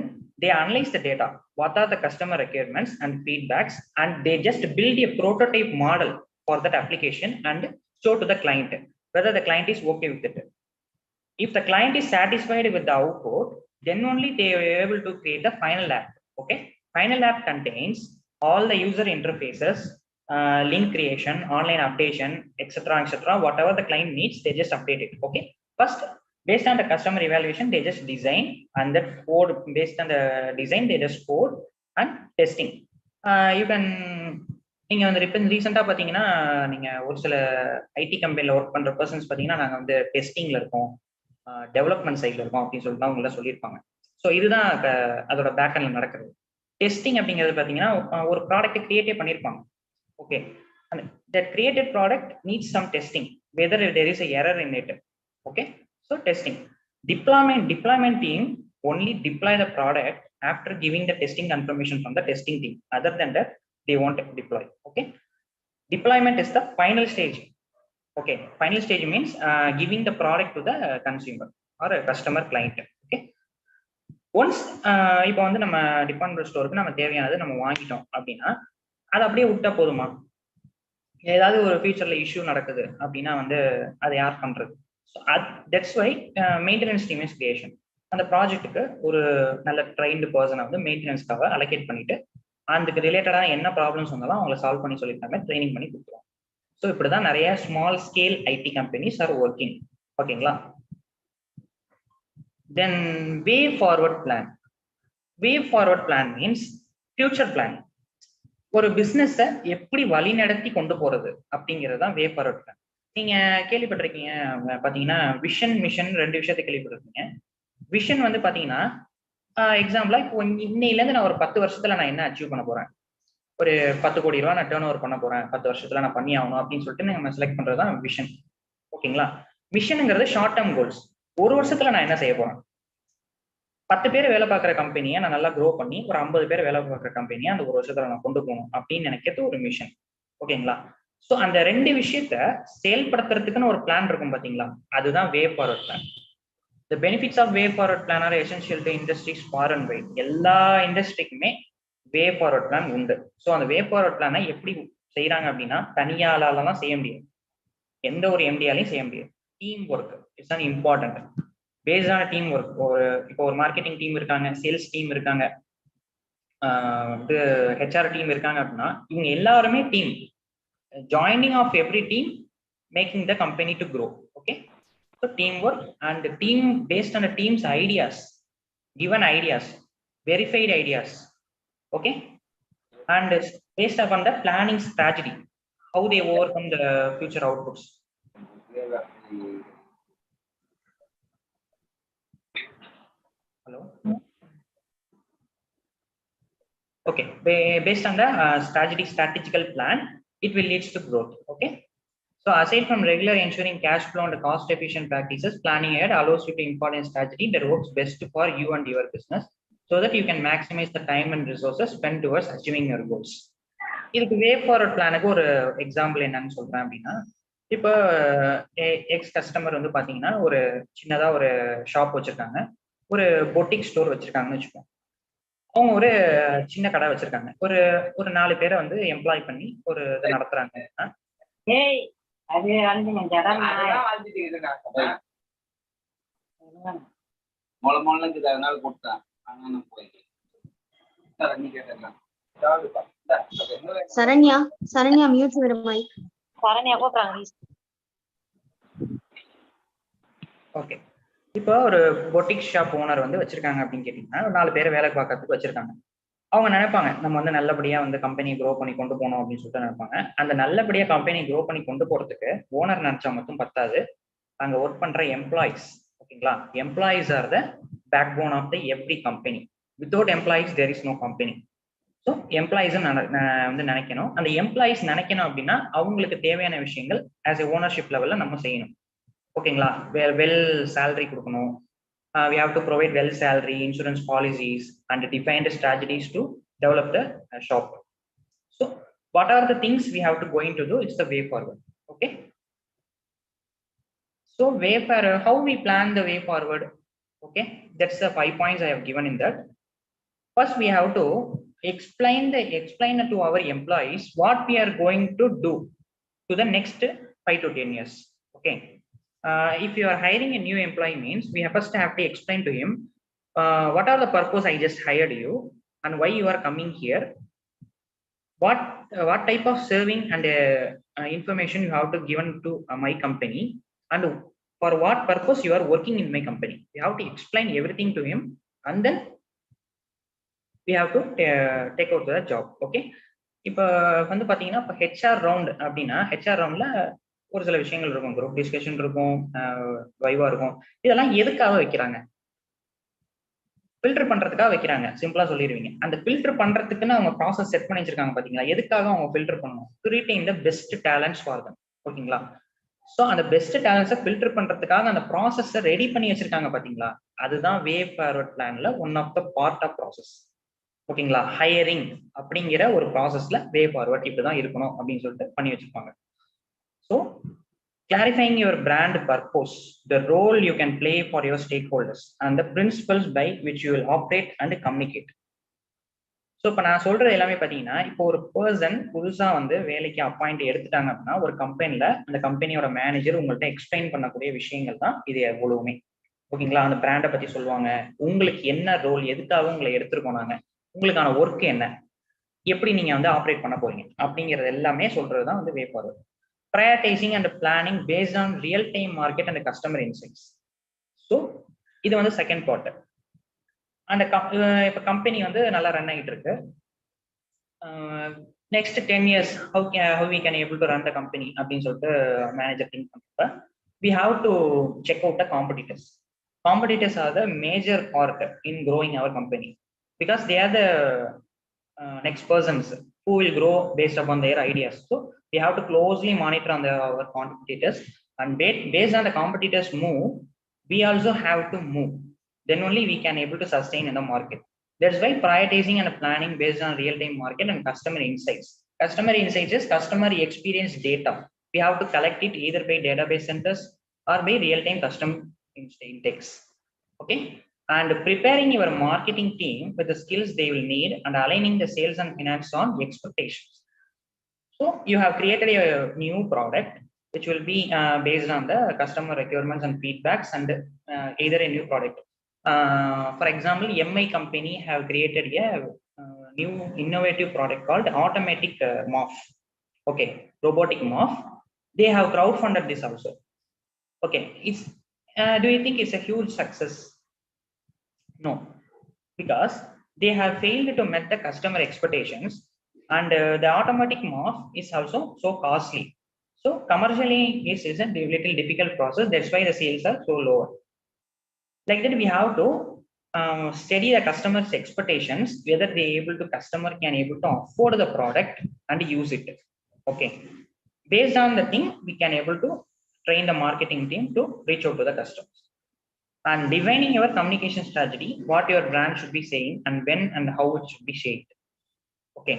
they analyze the data. What are the customer requirements and feedbacks, and they just build a prototype model for that application and show to the client whether the client is okay with it. If the client is satisfied with the output, then only they are able to create the final app. Okay. Final app contains all the user interfaces, link creation, online updation, etc. Whatever the client needs, they just update it. Okay. First, based on the customer evaluation, they just design, and that code based on the design, they just code and testing. You can நீங்க வந்து இப்போ ரீசெண்டாக பார்த்தீங்கன்னா நீங்க ஒரு சில ஐடி கம்பெனியில் ஒர்க் பண்ற பர்சன்ஸ் பார்த்தீங்கன்னா நாங்கள் வந்து டெஸ்டிங்ல இருக்கோம், டெவலப்மெண்ட் சைட்ல இருக்கும் அப்படின்னு சொல்லிட்டு தான் உங்களை சொல்லியிருப்பாங்க. ஸோ இதுதான் அதோட பேக்கெண்ட்ல நடக்கிறது. டெஸ்டிங் அப்படிங்கிறது பார்த்தீங்கன்னா ஒரு ப்ராடக்ட் கிரியேட்டே பண்ணியிருப்பாங்க. Okay, that created product needs some testing whether there is a error in it. Okay, so testing. Deployment team only deploy the product after giving the testing confirmation from the testing team. Other than that, they won't deploy. Okay, deployment is the final stage. Okay, final stage means giving the product to the consumer or a customer client. Okay, once இப்போ வந்து நம்ம டிபார்ட்மெண்ட் ஸ்டோருக்கு நம்ம தேவையானது நம்ம வாங்கிட்டோம் அப்படின்னா அதை அப்படியே விட்டா போதுமா? ஏதாவது ஒரு ஃபியூச்சர்ல இஷ்யூ நடக்குது அப்படின்னா வந்து அதை யார் பண்றது? That's why maintenance team is creation. அந்த ப்ராஜெக்ட்டுக்கு ஒரு நல்ல ட்ரைன்டு பர்சனை வந்து மெயின்டெனன்ஸ்க்காக அலோகேட் பண்ணிட்டு அதுக்கு ரிலேட்டடான என்ன ப்ராப்ளம்ஸ் வந்தாலும் அவங்களை சால்வ் பண்ணி சொல்லியிருக்காங்க, ட்ரைனிங் பண்ணி கொடுத்துருவோம். ஸோ இப்படிதான் நிறைய small scale IT companies are working. ஓகேங்களா? Then way forward plan. Way forward plan means future plan. ஒரு பிசினஸை எப்படி வழி நடத்தி கொண்டு போறது அப்படிங்கிறது தான் வே ஃபார்வர்ட் பிளான். நீங்க கேள்விப்பட்டிருக்கீங்க பாத்தீங்கன்னா விஷன் மிஷன் ரெண்டு விஷயத்தை கேள்விப்பட்டிருக்கீங்க. விஷன் வந்து பாத்தீங்கன்னா எக்ஸாம்பிளா இப்போ இன்னையில இருந்து நான் ஒரு 10 வருஷத்துல நான் என்ன அச்சீவ் பண்ண போறேன், ஒரு 10 கோடி ரூபாய் நான் டேர்ன் ஓவர் பண்ண போறேன் 10 வருஷத்துல நான் பண்ணி ஆகணும் அப்படின்னு சொல்லிட்டு நம்ம செலக்ட் பண்றதுதான் விஷன். ஓகேங்களா? மிஷனுங்கிறது ஷார்ட் டேர்ம் கோல்ஸ். ஒரு வருஷத்துல நான் என்ன செய்ய போறேன், 10 பேர் வேலை பார்க்குற கம்பெனியை நான் நல்லா க்ரோ பண்ணி ஒரு 50 பேர் வேலை பார்க்குற கம்பெனியை அந்த ஒரு வருஷத்துல நான் கொண்டு போகணும் அப்படின்னு நினைக்கிறது ஒரு மிஷன். ஓகேங்களா? ஸோ அந்த ரெண்டு விஷயத்த செயல்படுத்துறதுக்குன்னு ஒரு பிளான் இருக்கும் பாத்தீங்களா, அதுதான் way forward plan. The benefits of way forward plan are essential to industries far and wide. எல்லா இண்டஸ்ட்ரிக்குமே வே ஃபார்வர்ட் பிளான் உண்டு. ஸோ அந்த வே ஃபார்வர்ட் பிளானை எப்படி செய்யறாங்க அப்படின்னா தனியாலாம் செய்ய முடியாது, எந்த ஒரு எம்டியாலையும் செய்ய முடியாது. Team work it's an important. பேஸ்டான டீம் ஒர்க். இப்போ ஒரு மார்க்கெட்டிங் டீம் இருக்காங்க, சேல்ஸ் டீம் இருக்காங்க, ஹெச்ஆர் டீம் இருக்காங்க அப்படின்னா இவங்க எல்லாருமே team. Joining of every team making the company to grow. Okay, so teamwork and the team based on the team's ideas, given ideas, verified ideas. Okay, and based upon the planning strategy, how they overcome the future outputs. Hello. Okay, based on the strategical plan, it will lead to growth. Okay. So aside from regular ensuring cash flow and cost efficient practices, planning ahead allows you to implement a strategy that works best for you and your business so that you can maximize the time and resources spent towards achieving your goals. இதுக்கு வே ஃபார்வர்ட் பிளானுக்கு ஒரு எக்ஸாம்பிள் என்னன்னு சொல்றேன் அப்படின்னா, இப்போ எக்ஸ் கஸ்டமர் வந்து பாத்தீங்கன்னா ஒரு சின்னதா ஒரு ஷாப் வச்சிருக்காங்க, ஒரு பொட்டிக் ஸ்டோர் வச்சிருக்காங்கன்னு வச்சுக்கோங்க. அவங்க ஒரு சின்ன கடை வச்சிருக்காங்க, ஒரு 4 பேரை வந்து எம்ப்ளாய் பண்ணி ஒரு இதை நடத்துறாங்க. அது வந்து வாழ்ந்துட்டு இருக்காங்க. Saranya mute your mic. Saranya போறாங்க. ஓகே, இப்போ ஒரு பொட்டிக் ஷாப் ஓனர் வந்து வச்சிருக்காங்க அப்படின்னு கேட்டீங்கன்னா 4 பேரை வேலை பார்க்கறதுக்கு வச்சிருக்காங்க. அவங்க நினைப்பாங்க நம்ம வந்து நல்லபடியா வந்து கம்பெனி க்ரோ பண்ணி கொண்டு போகணும் அப்படின்னு சொல்லிட்டு நினைப்பாங்க. அந்த நல்லபடியா கம்பெனி க்ரோ பண்ணி கொண்டு போறதுக்கு ஓனர் நினைச்சா மட்டும் பத்தாது, அங்க ஒர்க் பண்ற எம்ப்ளாயிஸ். ஓகேங்களா? Employees are the back bone of the every company. Without employees there is no company. So employees வந்து நினைக்கணும். அந்த எம்ப்ளாயிஸ் நினைக்கணும் அப்படின்னா அவங்களுக்கு தேவையான விஷயங்கள் ஆஸ் எ ஓனர்ஷிப் லெவல்ல நம்ம செய்யணும். ஓகேங்களா? வெல் சேலரி கொடுக்கணும். We have to provide well salary, insurance policies, and define the strategies to develop the shop. So, what are the things we have to going to do? It's the way forward. Okay. So how we plan the way forward. Okay, that's the 5 points I have given in that. First, we have to explain to our employees what we are going to do to the next 5 to 10 years. Okay, if you are hiring a new employee means we first have to explain to him what are the purpose I just hired you and why you are coming here, what type of serving and information you have to given to my company, and for what purpose you are working in my company. We have to explain everything to him, and then we have to take out the job. Okay, இப்போ வந்து பாத்தீங்கன்னா இப்போ ஹெச்ஆர் ரவுண்ட் அப்படின்னா ஹெச்ஆர் ரவுண்ட்ல ஒரு சில விஷயங்கள் இருக்கும், குரூப் டிஸ்கஷன் இருக்கும், வைவா இருக்கும். இதெல்லாம் எதுக்காக வைக்கிறாங்க? ஃபில்டர் பண்றதுக்காக வைக்கிறாங்க, சிம்பிளா சொல்லிடுவீங்க. அந்த ஃபில்டர் பண்றதுக்குன்னு அவங்க ப்ராசஸ் செட் பண்ணி வச்சிருக்காங்க பாத்தீங்களா? எதுக்காக அவங்க ஃபில்டர் பண்ணணும்? To retain the best talents for them. ஓகேங்களா? ஸோ அந்த பெஸ்ட் டேலண்ட்ஸை ஃபில்டர் பண்றதுக்காக அந்த ப்ராசஸை ரெடி பண்ணி வச்சிருக்காங்க பாத்தீங்களா? அதுதான் வே ஃபார்வர்ட் பிளான்ல one of the part of process. ஓகேங்களா? ஹையரிங் அப்படிங்கிற ஒரு ப்ராசஸ்ல வே ஃபார்வர்ட் இப்படிதான் இருக்கணும் அப்படின்னு சொல்லிட்டு பண்ணி வச்சிருப்பாங்க. So clarifying your brand purpose, the role you can play for your stakeholders, and the principles by which you will operate and communicate. So இப்போ நான் சொல்றது எல்லாமே பார்த்தீங்கன்னா, இப்போ ஒரு பர்சன் புதுசாக வந்து வேலைக்கு அப்பாயிண்ட் எடுத்துட்டாங்க அப்படின்னா ஒரு கம்பெனியில் அந்த கம்பெனியோட மேனேஜர் உங்கள்கிட்ட எக்ஸ்பிளைன் பண்ணக்கூடிய விஷயங்கள் தான் இது எவ்வளவுமே. ஓகேங்களா? அந்த பிராண்டை பற்றி சொல்லுவாங்க, உங்களுக்கு என்ன ரோல், எதுக்காக உங்களை எடுத்துருக்கோம் நாங்கள், உங்களுக்கான ஒர்க் என்ன, எப்படி நீங்கள் வந்து ஆப்ரேட் பண்ண போறீங்க அப்படிங்கிறது எல்லாமே சொல்றது தான் வந்து வே forward. Prioritizing and planning based on real-time market and customer insights. So இது வந்து செகண்ட் பார்ட். அந்த இப்போ கம்பெனி வந்து நல்லா ரன் ஆகிட்டு இருக்கு. Next 10 years how we can able to run the company அப்படின்னு சொல்லிட்டு மேனேஜர் திங்க் பண்றப்ப we have to check out the competitors. Competitors are the major part in growing our company because they are the next persons who will grow based upon their ideas. So we have to closely monitor on our competitors, and based on the competitors move, we also have to move. Then only we can able to sustain in the market. That's why prioritizing and planning based on real-time market and customer insights. Customer insights is customer experience data. We have to collect it either by database centers or by real-time customer intakes. Okay. And preparing your marketing team with the skills they will need and aligning the sales and finance on expectations. So you have created a new product which will be based on the customer requirements and feedbacks, and either a new product. For example, MI company have created a new innovative product called automatic mop. Okay, robotic mop. They have crowdfunded this also. Okay, it's do you think it's a huge success? No, because they have failed to meet the customer expectations, and the automatic mop is also so costly. So commercially it is a little difficult process. That's why the sales are so low. Like that, we have to study the customer's expectations, whether they able to customer can able to afford the product and use it. Okay, based on the thing we can able to train the marketing team to reach out to the customers. And defining your communication strategy, what your brand should be saying and when and how it should be shaped. Okay,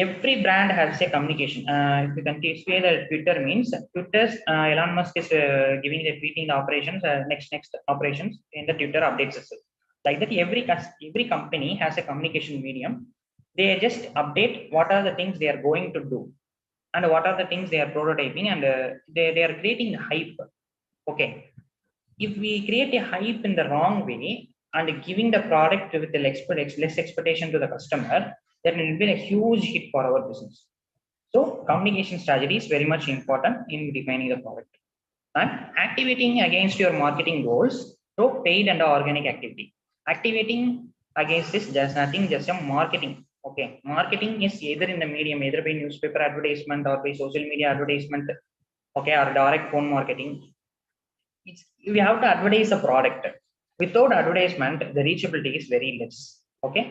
every brand has a communication. If you can say that Twitter means Twitter's Elon Musk is giving the tweeting the operations, next operations in the Twitter updates itself. Like that, every company has a communication medium. They just update what are the things they are going to do and what are the things they are prototyping, and they are creating hype. Okay, if we create a hype in the wrong way and giving the product with the less expectation to the customer, then it will be a huge hit for our business. So communication strategy is very much important in defining the product. And activating against your marketing goals through paid and organic activity. Activating against this, there's nothing, just a marketing. Okay, marketing is either in the medium, either by newspaper advertisement or by social media advertisement, okay, or direct phone marketing. We have to advertise a product. Without advertisement, the reachability is very less. Okay,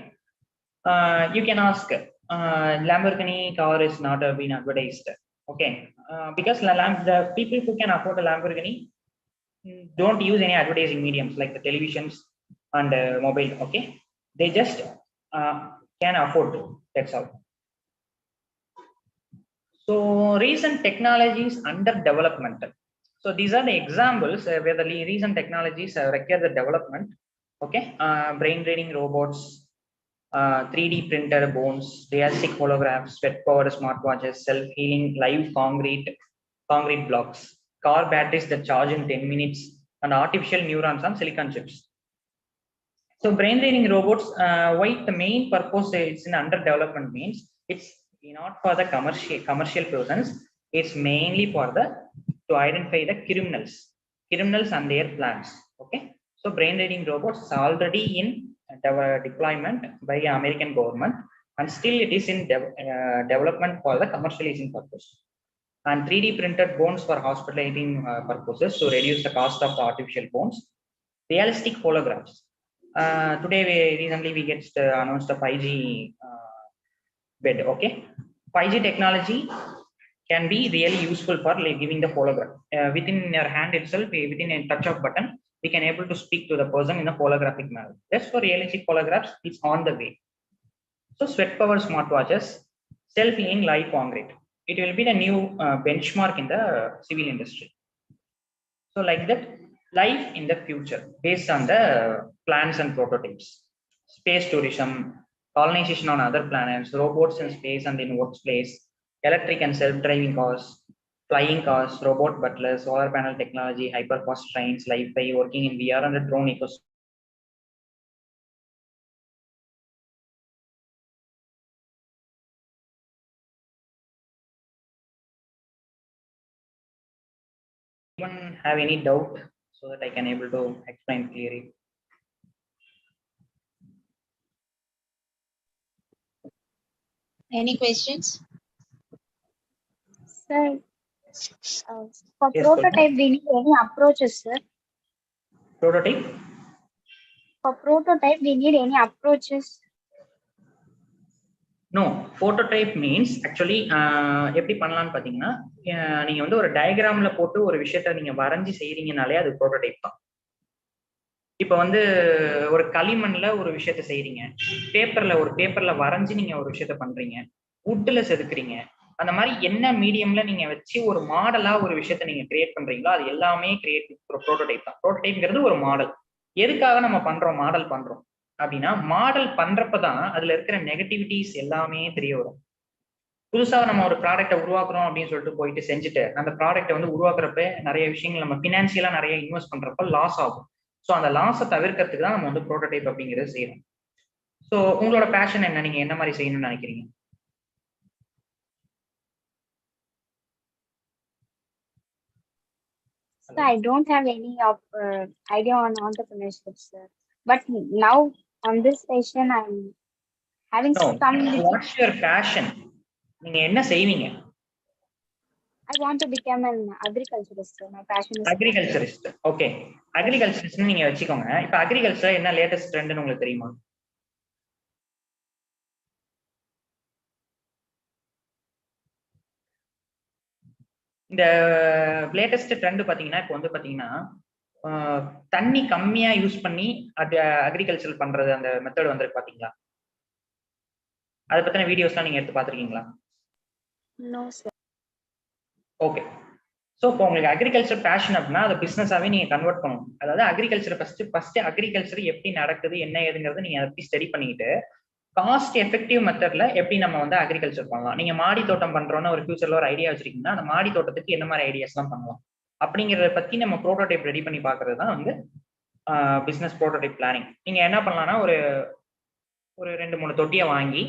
you can ask, Lamborghini car is not been advertised. Okay, because the people who can afford a Lamborghini don't use any advertising mediums like the televisions and mobile. Okay, they just can afford to. That's all. So recent technology is under development. So these are the examples where the recent technologies require the development. Okay, brain reading robots, 3D printed bones, realistic holographs, sweat powered smartwatches, self healing live concrete blocks, car batteries that charge in 10 minutes, and artificial neurons on silicon chips. So brain reading robots, why the main purpose it's in under development means it's not for the commercial persons. It's mainly for the to identify the criminals and their plans. Okay, so brain reading robots is already in deployment by American government, and still it is in development for the commercializing purpose. And 3D printed bones for hospitalizing purposes to reduce the cost of the artificial bones. Realistic holographs. Today recently we get announced a 5G bed. Okay, 5G technology can be really useful for like giving the hologram within your hand itself. Within a touch of button, we can able to speak to the person in a holographic manner. Just for realistic holographs, it's on the way. So sweat power smartwatches, self healing live concrete. It will be the new benchmark in the civil industry. So like that, life in the future based on the plans and prototypes. Space tourism, colonization on other planets, robots in space and in workplace, electric and self-driving cars, flying cars, robot butlers, solar panel technology, hyperfast trains, Wi-Fi, working in VR and the drone ecosystem. Anyone have any doubt so that I can able to explain clearly? Any questions? Sir, for Yes, prototype, we need any approaches, sir? Prototype? For prototype, we need any approaches? No, prototype means actually எப்படி பண்ணலாம்னு பாத்தீங்கன்னா நீங்க வந்து ஒரு டயக்ராம்ல போட்டு ஒரு விஷயத்த நீங்க வரைஞ்சி செய்றீங்கனாலே அது prototype தான். இப்ப வந்து ஒரு களிமண்ல ஒரு விஷயத்த செய்றீங்க, பேப்பர்ல வரைஞ்சி நீங்க ஒரு விஷயத்த பண்றீங்க, வுட்ல செதுக்குறீங்க, அந்த மாதிரி என்ன மீடியம்ல நீங்க வச்சு ஒரு மாடலா ஒரு விஷயத்த நீங்க கிரியேட் பண்றீங்களோ அது எல்லாமே ப்ரோட்டோடைப் தான். ப்ரோட்டோடைப்ங்கிறது ஒரு மாடல். எதுக்காக நம்ம பண்றோம் மாடல் பண்றோம் அப்படின்னா, மாடல் பண்றப்பதான் அதுல இருக்கிற நெகட்டிவிட்டிஸ் எல்லாமே தெரிய வரும். புதுசா நம்ம ஒரு ப்ராடக்ட்டை உருவாக்குறோம் அப்படின்னு சொல்லிட்டு போயிட்டு செஞ்சுட்டு அந்த ப்ராடக்ட்டை வந்து உருவாக்குறப்ப நிறைய விஷயங்கள் நம்ம பினான்சியலா நிறைய இன்வெஸ்ட் பண்றப்ப லாஸ் ஆகும். ஸோ அந்த லாஸை தவிர்க்கிறதுக்கு தான் நம்ம வந்து ப்ரோட்டோடைப் அப்படிங்கிறது செய்யணும். ஸோ உங்களோட பேஷன் என்ன, நீங்க என்ன மாதிரி செய்யணும்னு நினைக்கிறீங்க? So I don't have any idea on entrepreneurship, sir. But now on this session, I'm having No, some. what's your passion? நீங்க என்ன செய்வீங்க? I want to become an agriculturist, sir. My passion is agriculturist. Okay, agriculturist நீங்க வச்சுக்கோங்க. இப்ப அக்ரிகல்ச்சர் என்ன லேட்டஸ்ட் ட்ரெண்ட்னு உங்களுக்கு தெரியுமா? இந்த லேட்டஸ்ட் ட்ரெண்ட் பாத்தீங்கன்னா இப்போ வந்து பாத்தீங்கன்னா தண்ணி கம்மியா யூஸ் பண்ணி அது அக்ரிகல்ச்சர் பண்றது அந்த மெத்தட் வந்து பாத்தீங்களா? அதை பத்தின வீடியோஸ்லாம் நீங்க எடுத்து பாத்திருக்கீங்களா? no, sir. ஓகே, ஸோ இப்போ உங்களுக்கு அக்ரிகல்ச்சர் பேஷன் அப்படின்னா அதை பிசினஸாவே நீங்க கன்வெர்ட் பண்ணணும். அதாவது அக்ரிகல்ச்சர் ஃபர்ஸ்ட் அக்ரிகல்ச்சர் எப்படி நடக்குது என்ன ஏதுங்கிறது நீங்க எப்படி ஸ்டடி பண்ணிட்டு காஸ்ட் எஃபெக்டிவ் மெத்தட்ல எப்படி நம்ம வந்து அக்ரிகல்ச்சர் பண்ணலாம். நீங்க மாடி தோட்டம் பண்றோம்னு ஒரு ஃபியூச்சர்ல ஒரு ஐடியா வச்சிருக்கீங்கன்னா அந்த மாடி தோட்டத்துக்கு என்ன மாதிரி ஐடியாஸ்லாம் பண்ணலாம் அப்படிங்கிறத பத்தி நம்ம ப்ரோட்டோடைப் ரெடி பண்ணி பாக்குறது தான் வந்து பிசினஸ் ப்ரோட்டோடைப் பிளானிங். நீங்க என்ன பண்ணலாம்னா ஒரு 2-3 தொட்டியை வாங்கி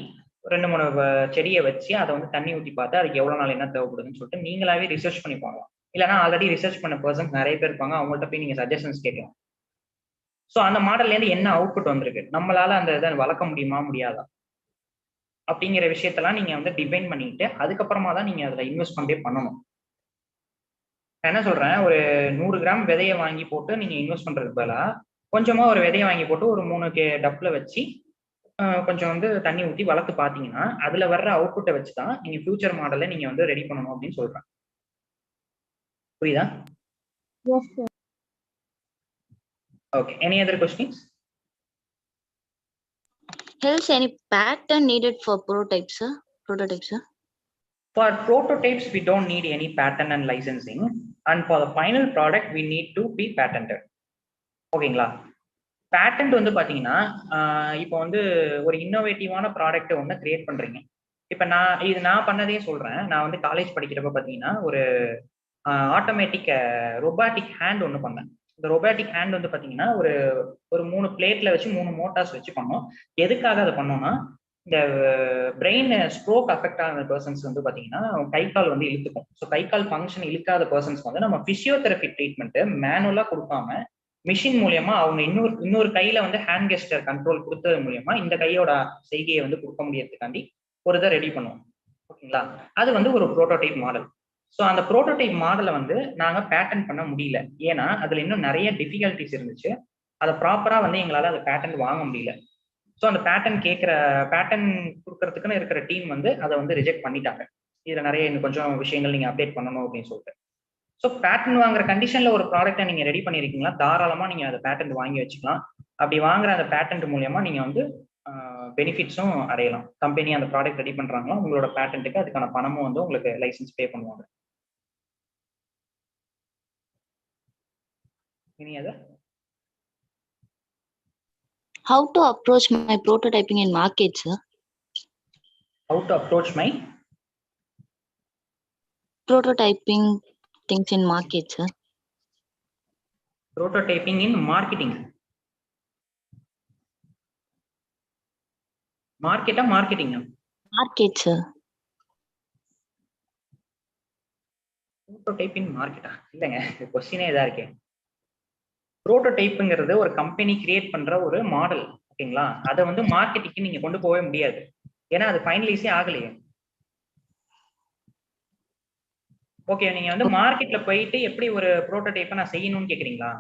2-3 செடியை வச்சு அதை வந்து தண்ணி ஊற்றி பார்த்து அதுக்கு எவ்வளவு நாள் என்ன தேவைப்படுதுன்னு சொல்லிட்டு நீங்களாவே ரிசர்ச் பண்ணி போகலாம். இல்லைன்னா ஆல்ரெடி ரிசர்ச் பண்ண பர்சன்ஸ் நிறைய பேர் இருப்பாங்க, அவங்கள்ட்ட போய் நீங்க சஜஷன்ஸ் கேட்கலாம். ஸோ அந்த மாடல்ல இருந்து என்ன அவுட்புட் வந்திருக்கு, நம்மளால அந்த இதை வளர்க்க முடியுமா முடியாதா அப்படிங்கிற விஷயத்தெல்லாம் நீங்க வந்து டிபைன் பண்ணிட்டு அதுக்கப்புறமா தான் நீங்க அதுல இன்வெஸ்ட்மெண்ட்டே பண்ணணும். என்ன சொல்றேன், ஒரு 100 கிராம் விதையை வாங்கி போட்டு நீங்க இன்வெஸ்ட் பண்றதுக்கு பதிலா கொஞ்சமா ஒரு விதையை வாங்கி போட்டு ஒரு 3 டப்ல வச்சு கொஞ்சம் வந்து தண்ணி ஊற்றி வளர்த்து பார்த்தீங்கன்னா அதுல வர்ற அவுட்புட்டை வச்சுதான் நீங்க ஃபியூச்சர் மாடலை நீங்க வந்து ரெடி பண்ணணும் அப்படின்னு சொல்றேன். புரியுதா? Yes, sir. Okay, any other questions? Else any pattern needed for prototypes, sir? For prototypes, we don't need any patent and licensing. and for the final product we need to be patented. ஓகேங்களா? பேட்டன்ட் வந்து பாத்தீங்கன்னா இப்போ வந்து ஒரு இன்னோவேட்டிவான ப்ராடக்ட் ஒன்று கிரியேட் பண்றீங்க. இப்போ நான் பண்ணதே சொல்றேன். நான் வந்து காலேஜ் படிக்கிறப்ப பாத்தீங்கன்னா ஒரு ஆட்டோமேட்டிக் ரொபாட்டிக் ஹேண்ட் ஒன்று பண்ணேன். இந்த ரொபாட்டிக் ஹேண்ட் வந்து பாத்தீங்கன்னா ஒரு ஒரு 3 பிளேட்ல வச்சு 3 மோட்டார்ஸ் வச்சு பண்ணோம். எதுக்காக அதை பண்ணோம்னா, இந்த பிரெயின் ஸ்ட்ரோக் அஃபெக்ட் ஆன பர்சன்ஸ் வந்து பாத்தீங்கன்னா கை கால் வந்து இழுத்துக்கும். ஸோ கை கால் ஃபங்க்ஷன் இழுக்காத பர்சன்ஸ் வந்து நம்ம பிசியோதெரபி ட்ரீட்மெண்ட் மேனுவலா கொடுக்காம மிஷின் மூலியமா அவங்க இன்னொரு கையில வந்து ஹேண்ட் கெஸ்டர் கண்ட்ரோல் கொடுத்தது மூலியமா இந்த கையோட செய்கையை வந்து கொடுக்க முடியறதுக்காண்டி ஒரு இதை ரெடி பண்ணுவோம். ஓகேங்களா? அது வந்து ஒரு ப்ரோட்டோடைப் மாடல். ஸோ அந்த ப்ரோட்டோடைப் மாடலை வந்து நாங்க பேட்டன் பண்ண முடியல. ஏன்னா அதுல இன்னும் நிறைய டிஃபிகல்டிஸ் இருந்துச்சு. அதை ப்ராப்பரா வந்து எங்களால அந்த பேட்டன் வாங்க முடியல. ஸோ அந்த பேட்டன் கொடுக்கறதுக்குன்னு இருக்கிற டீம் வந்து அதை வந்து ரிஜெக்ட் பண்ணிட்டாங்க. இதுல நிறைய இன்னும் கொஞ்சம் விஷயங்கள் நீங்க அப்டேட் பண்ணணும் அப்படின்னு சொல்லிட்டு. ஸோ பேட்டன் வாங்குற கண்டிஷன்ல ஒரு ப்ராடக்ட்டை நீங்க ரெடி பண்ணிருக்கீங்களா, தாராளமா நீங்க அதை பேட்டன்ட் வாங்கி வச்சுக்கலாம். அப்படி வாங்குற அந்த பேட்டன்ட் மூலியமா நீங்க வந்து பெனிஃபிட்ஸும் அடையலாம். கம்பெனி அந்த ப்ராடக்ட் ரெடி பண்றாங்களா, உங்களோட பேட்டன்ட்டுக்கு அதுக்கான பணமும் வந்து உங்களுக்கு லைசன்ஸ் பே பண்ணுவாங்க. இனி அது How to approach my prototyping in market, sir? How to approach my Prototyping things in market, sir. prototyping in marketing. Marketing. Market, sir. Prototype in market இல்லைங்க, கொஸ்டினே இதா இருக்கே. ப்ரோட்டோடைப்புங்கிறது ஒரு கம்பெனி கிரியேட் பண்ற ஒரு மாடல். ஓகேங்களா? அதை வந்து மார்க்கெட்டிங்க்கு நீங்க கொண்டு போகவே முடியாது. ஏன்னா அது ஃபைனலைஸே ஆகலையே. ஓகே, நீங்க வந்து மார்க்கெட்ல போயிட்டு எப்படி ஒரு ப்ரோட்டோடைப்பை நான் செய்யணும்னு கேக்குறீங்களா?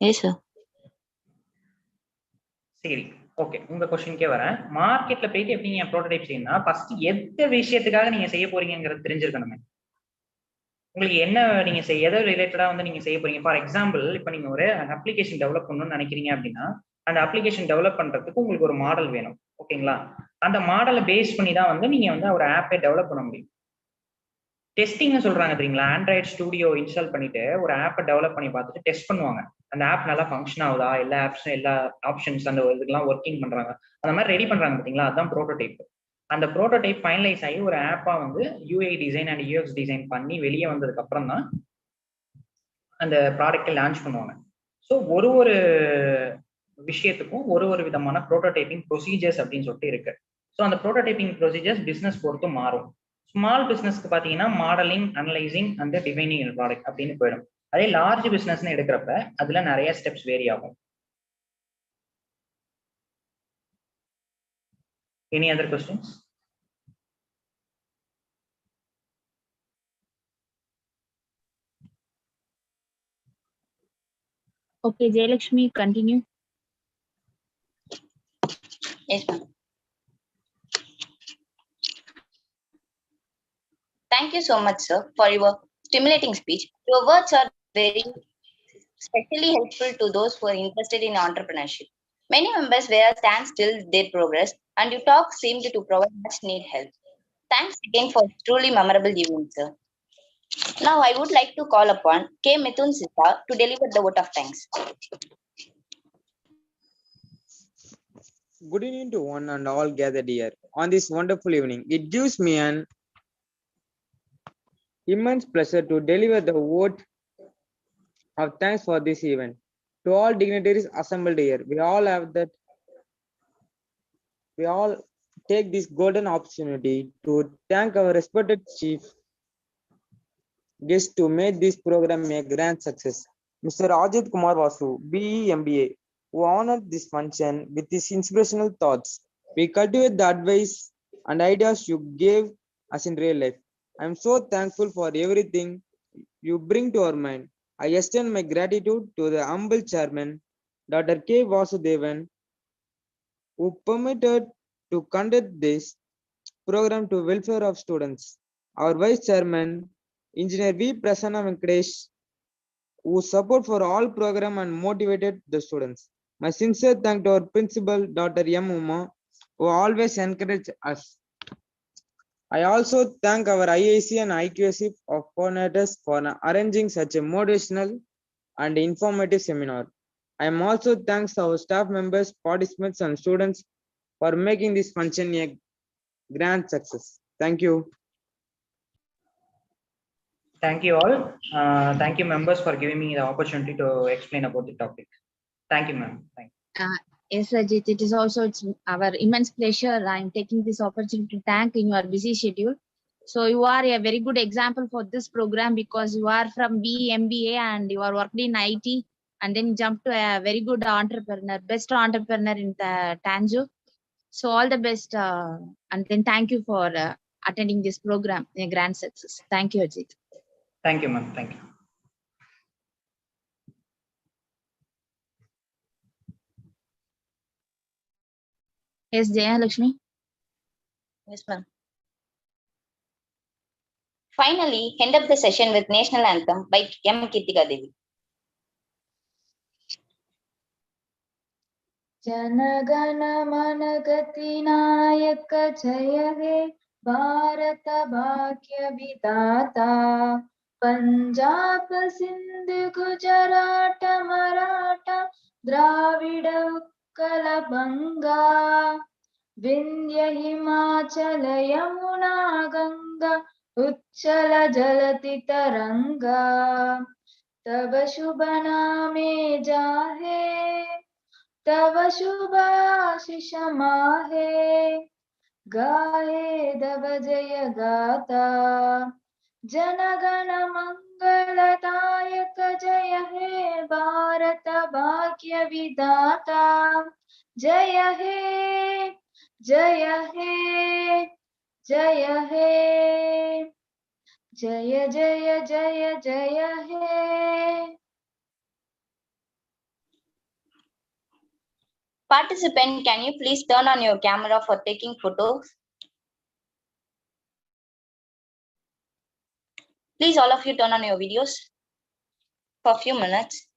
Yes, sir. சரி, ஓகே, உங்க கொஸ்டினுக்கே வரேன். மார்க்கெட்ல போயிட்டு எப்படி நீங்க ப்ரோட்டோடைப் செய்யணும்னா, ஃபர்ஸ்ட் எந்த விஷயத்துக்காக நீங்க செய்ய போறீங்கிறது தெரிஞ்சிருக்கணுமே. உங்களுக்கு என்ன நீங்க எதை ரிலேட்டடா வந்து நீங்க செய்ய போறீங்க. ஃபார் எக்ஸாம்பிள், இப்போ நீங்க ஒரு அப்ளிகேஷன் டெவலப் பண்ணணும்னு நினைக்கிறீங்க அப்படின்னா, அந்த அப்ளிகேஷன் டெவலப் பண்றதுக்கு உங்களுக்கு ஒரு மாடல் வேணும். ஓகேங்களா? அந்த மாடலை பேஸ் பண்ணி தான் வந்து நீங்க வந்து ஒரு ஆப்பை டெவலப் பண்ண முடியும். டெஸ்டிங்னு சொல்றாங்க தெரியுங்களா? ஆண்ட்ராய்டு ஸ்டுடியோ இன்ஸ்டால் பண்ணிட்டு ஒரு ஆப்பை டெவலப் பண்ணி பார்த்துட்டு டெஸ்ட் பண்ணுவாங்க. அந்த ஆப் நல்லா ஃபங்க்ஷன் ஆகுதா, எல்லா ஆப்ஷன்ஸ் அந்த இதுக்கெல்லாம் ஒர்க்கிங் பண்றாங்க, அந்த மாதிரி ரெடி பண்றாங்க பார்த்தீங்களா? அதுதான் ப்ரோட்டோடைப். அந்த ப்ரோட்டோடைப் ஃபைனலைஸ் ஆகி ஒரு ஆப்பா வந்து UI design and UX design பண்ணி வெளியே வந்ததுக்கு அப்புறம் தான் அந்த ப்ராடக்டை லான்ச் பண்ணுவாங்க. ஸோ ஒரு விஷயத்துக்கும் ஒரு விதமான ப்ரோட்டோடைப்பிங் ப்ரொசீஜர்ஸ் அப்படின்னு சொல்லிட்டு இருக்கு. ஸோ அந்த ப்ரோட்டோடைப்பிங் ப்ரொசீஜர்ஸ் பிசினஸ் பொறுத்து மாறும். ஸ்மால் பிசினஸ்க்கு பார்த்தீங்கன்னா modelling, analysing and defining product அப்படின்னு போயிடும். அதே லார்ஜ் பிசினஸ்ன்னு எடுக்கிறப்ப அதுல நிறைய ஸ்டெப்ஸ் வேரி ஆகும். Any other questions? Okay, Jayalakshmi, continue. Yes, ma'am. Thank you so much, sir, for your stimulating speech. Your words are very especially helpful to those who are interested in entrepreneurship. Many members were stand still their progress, and your talk seemed to provide much needed help. Thanks again for truly memorable evening, sir. Now I would like to call upon K. Mithun Sita to deliver the vote of thanks. Good evening to one and all gathered here on this wonderful evening. It gives me an immense pleasure to deliver the vote of thanks for this event. To all dignitaries assembled here, we all take this golden opportunity to thank our respected chief guest to make this program a grand success. Mr. Ajit Kumar Vasu, BE MBA, who honored this function with his inspirational thoughts. We cultivate the advice and ideas you gave us in real life. I am so thankful for everything you bring to our mind. I extend my gratitude to the humble chairman, Dr. K. Vasudevan, who permitted to conduct this program to welfare of students. Our vice chairman, Engineer V. Prasanna Venkatesh, who support for all program and motivated the students. My sincere thanks to our principal, Dr. M. Uma, who always encourage us. I also thank our IAC and IQAC coordinators for arranging such a motivational and informative seminar. I am also thanks our staff members, participants, and students for making this function a grand success. Thank you. Thank you all. Thank you, members, for giving me the opportunity to explain about the topic. Thank you, ma'am. Thank you. Yes, Ajit, it's our immense pleasure. I'm taking this opportunity to thank in your busy schedule. So you are a very good example for this program because you are from BMBA and you are working in IT and then jump to a very good entrepreneur, best entrepreneur in the Tanju. So all the best and then thank you for attending this program, a grand success. Thank you, Ajit. Thank you, ma'am. Thank you. Yes, Jaya Lakshmi. Yes, ma'am. Finally, end up the session with National Anthem by M. Kirtika Devi. जनगण मन गति नायक जय हे भारत भाग्य विधाता पंजाब सिंध गुजरात मराठा द्राविड उत्कल बंगा विंध्य हिमाचल यमुना गंगा उच्चल जलति तरंगा तब शुभ नामे जाहे तव शुभ आशीष माहे गाहे तव जय गाता जनगण मंगलदायक जय हे भारत भाग्य विधाता जय हे जय हे जय हे जय जय जय जय हे. Participant, can you please turn on your camera for taking photos? Please, all of you turn on your videos for a few minutes.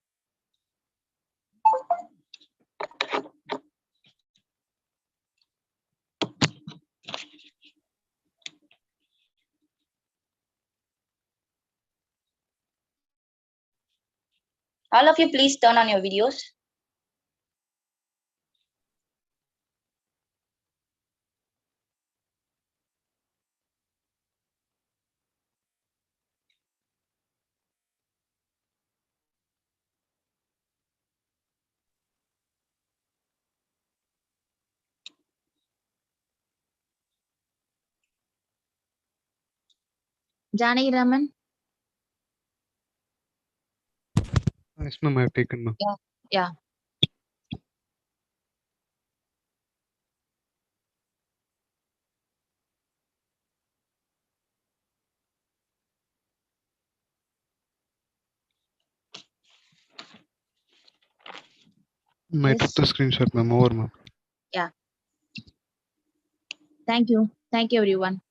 All of you, please turn on your videos. Janaki Raman. Yes, ma'am, I've taken, ma'am. Yeah. I Yes. took the screenshot, ma'am. Over, ma'am. Yeah. Thank you. Thank you, everyone.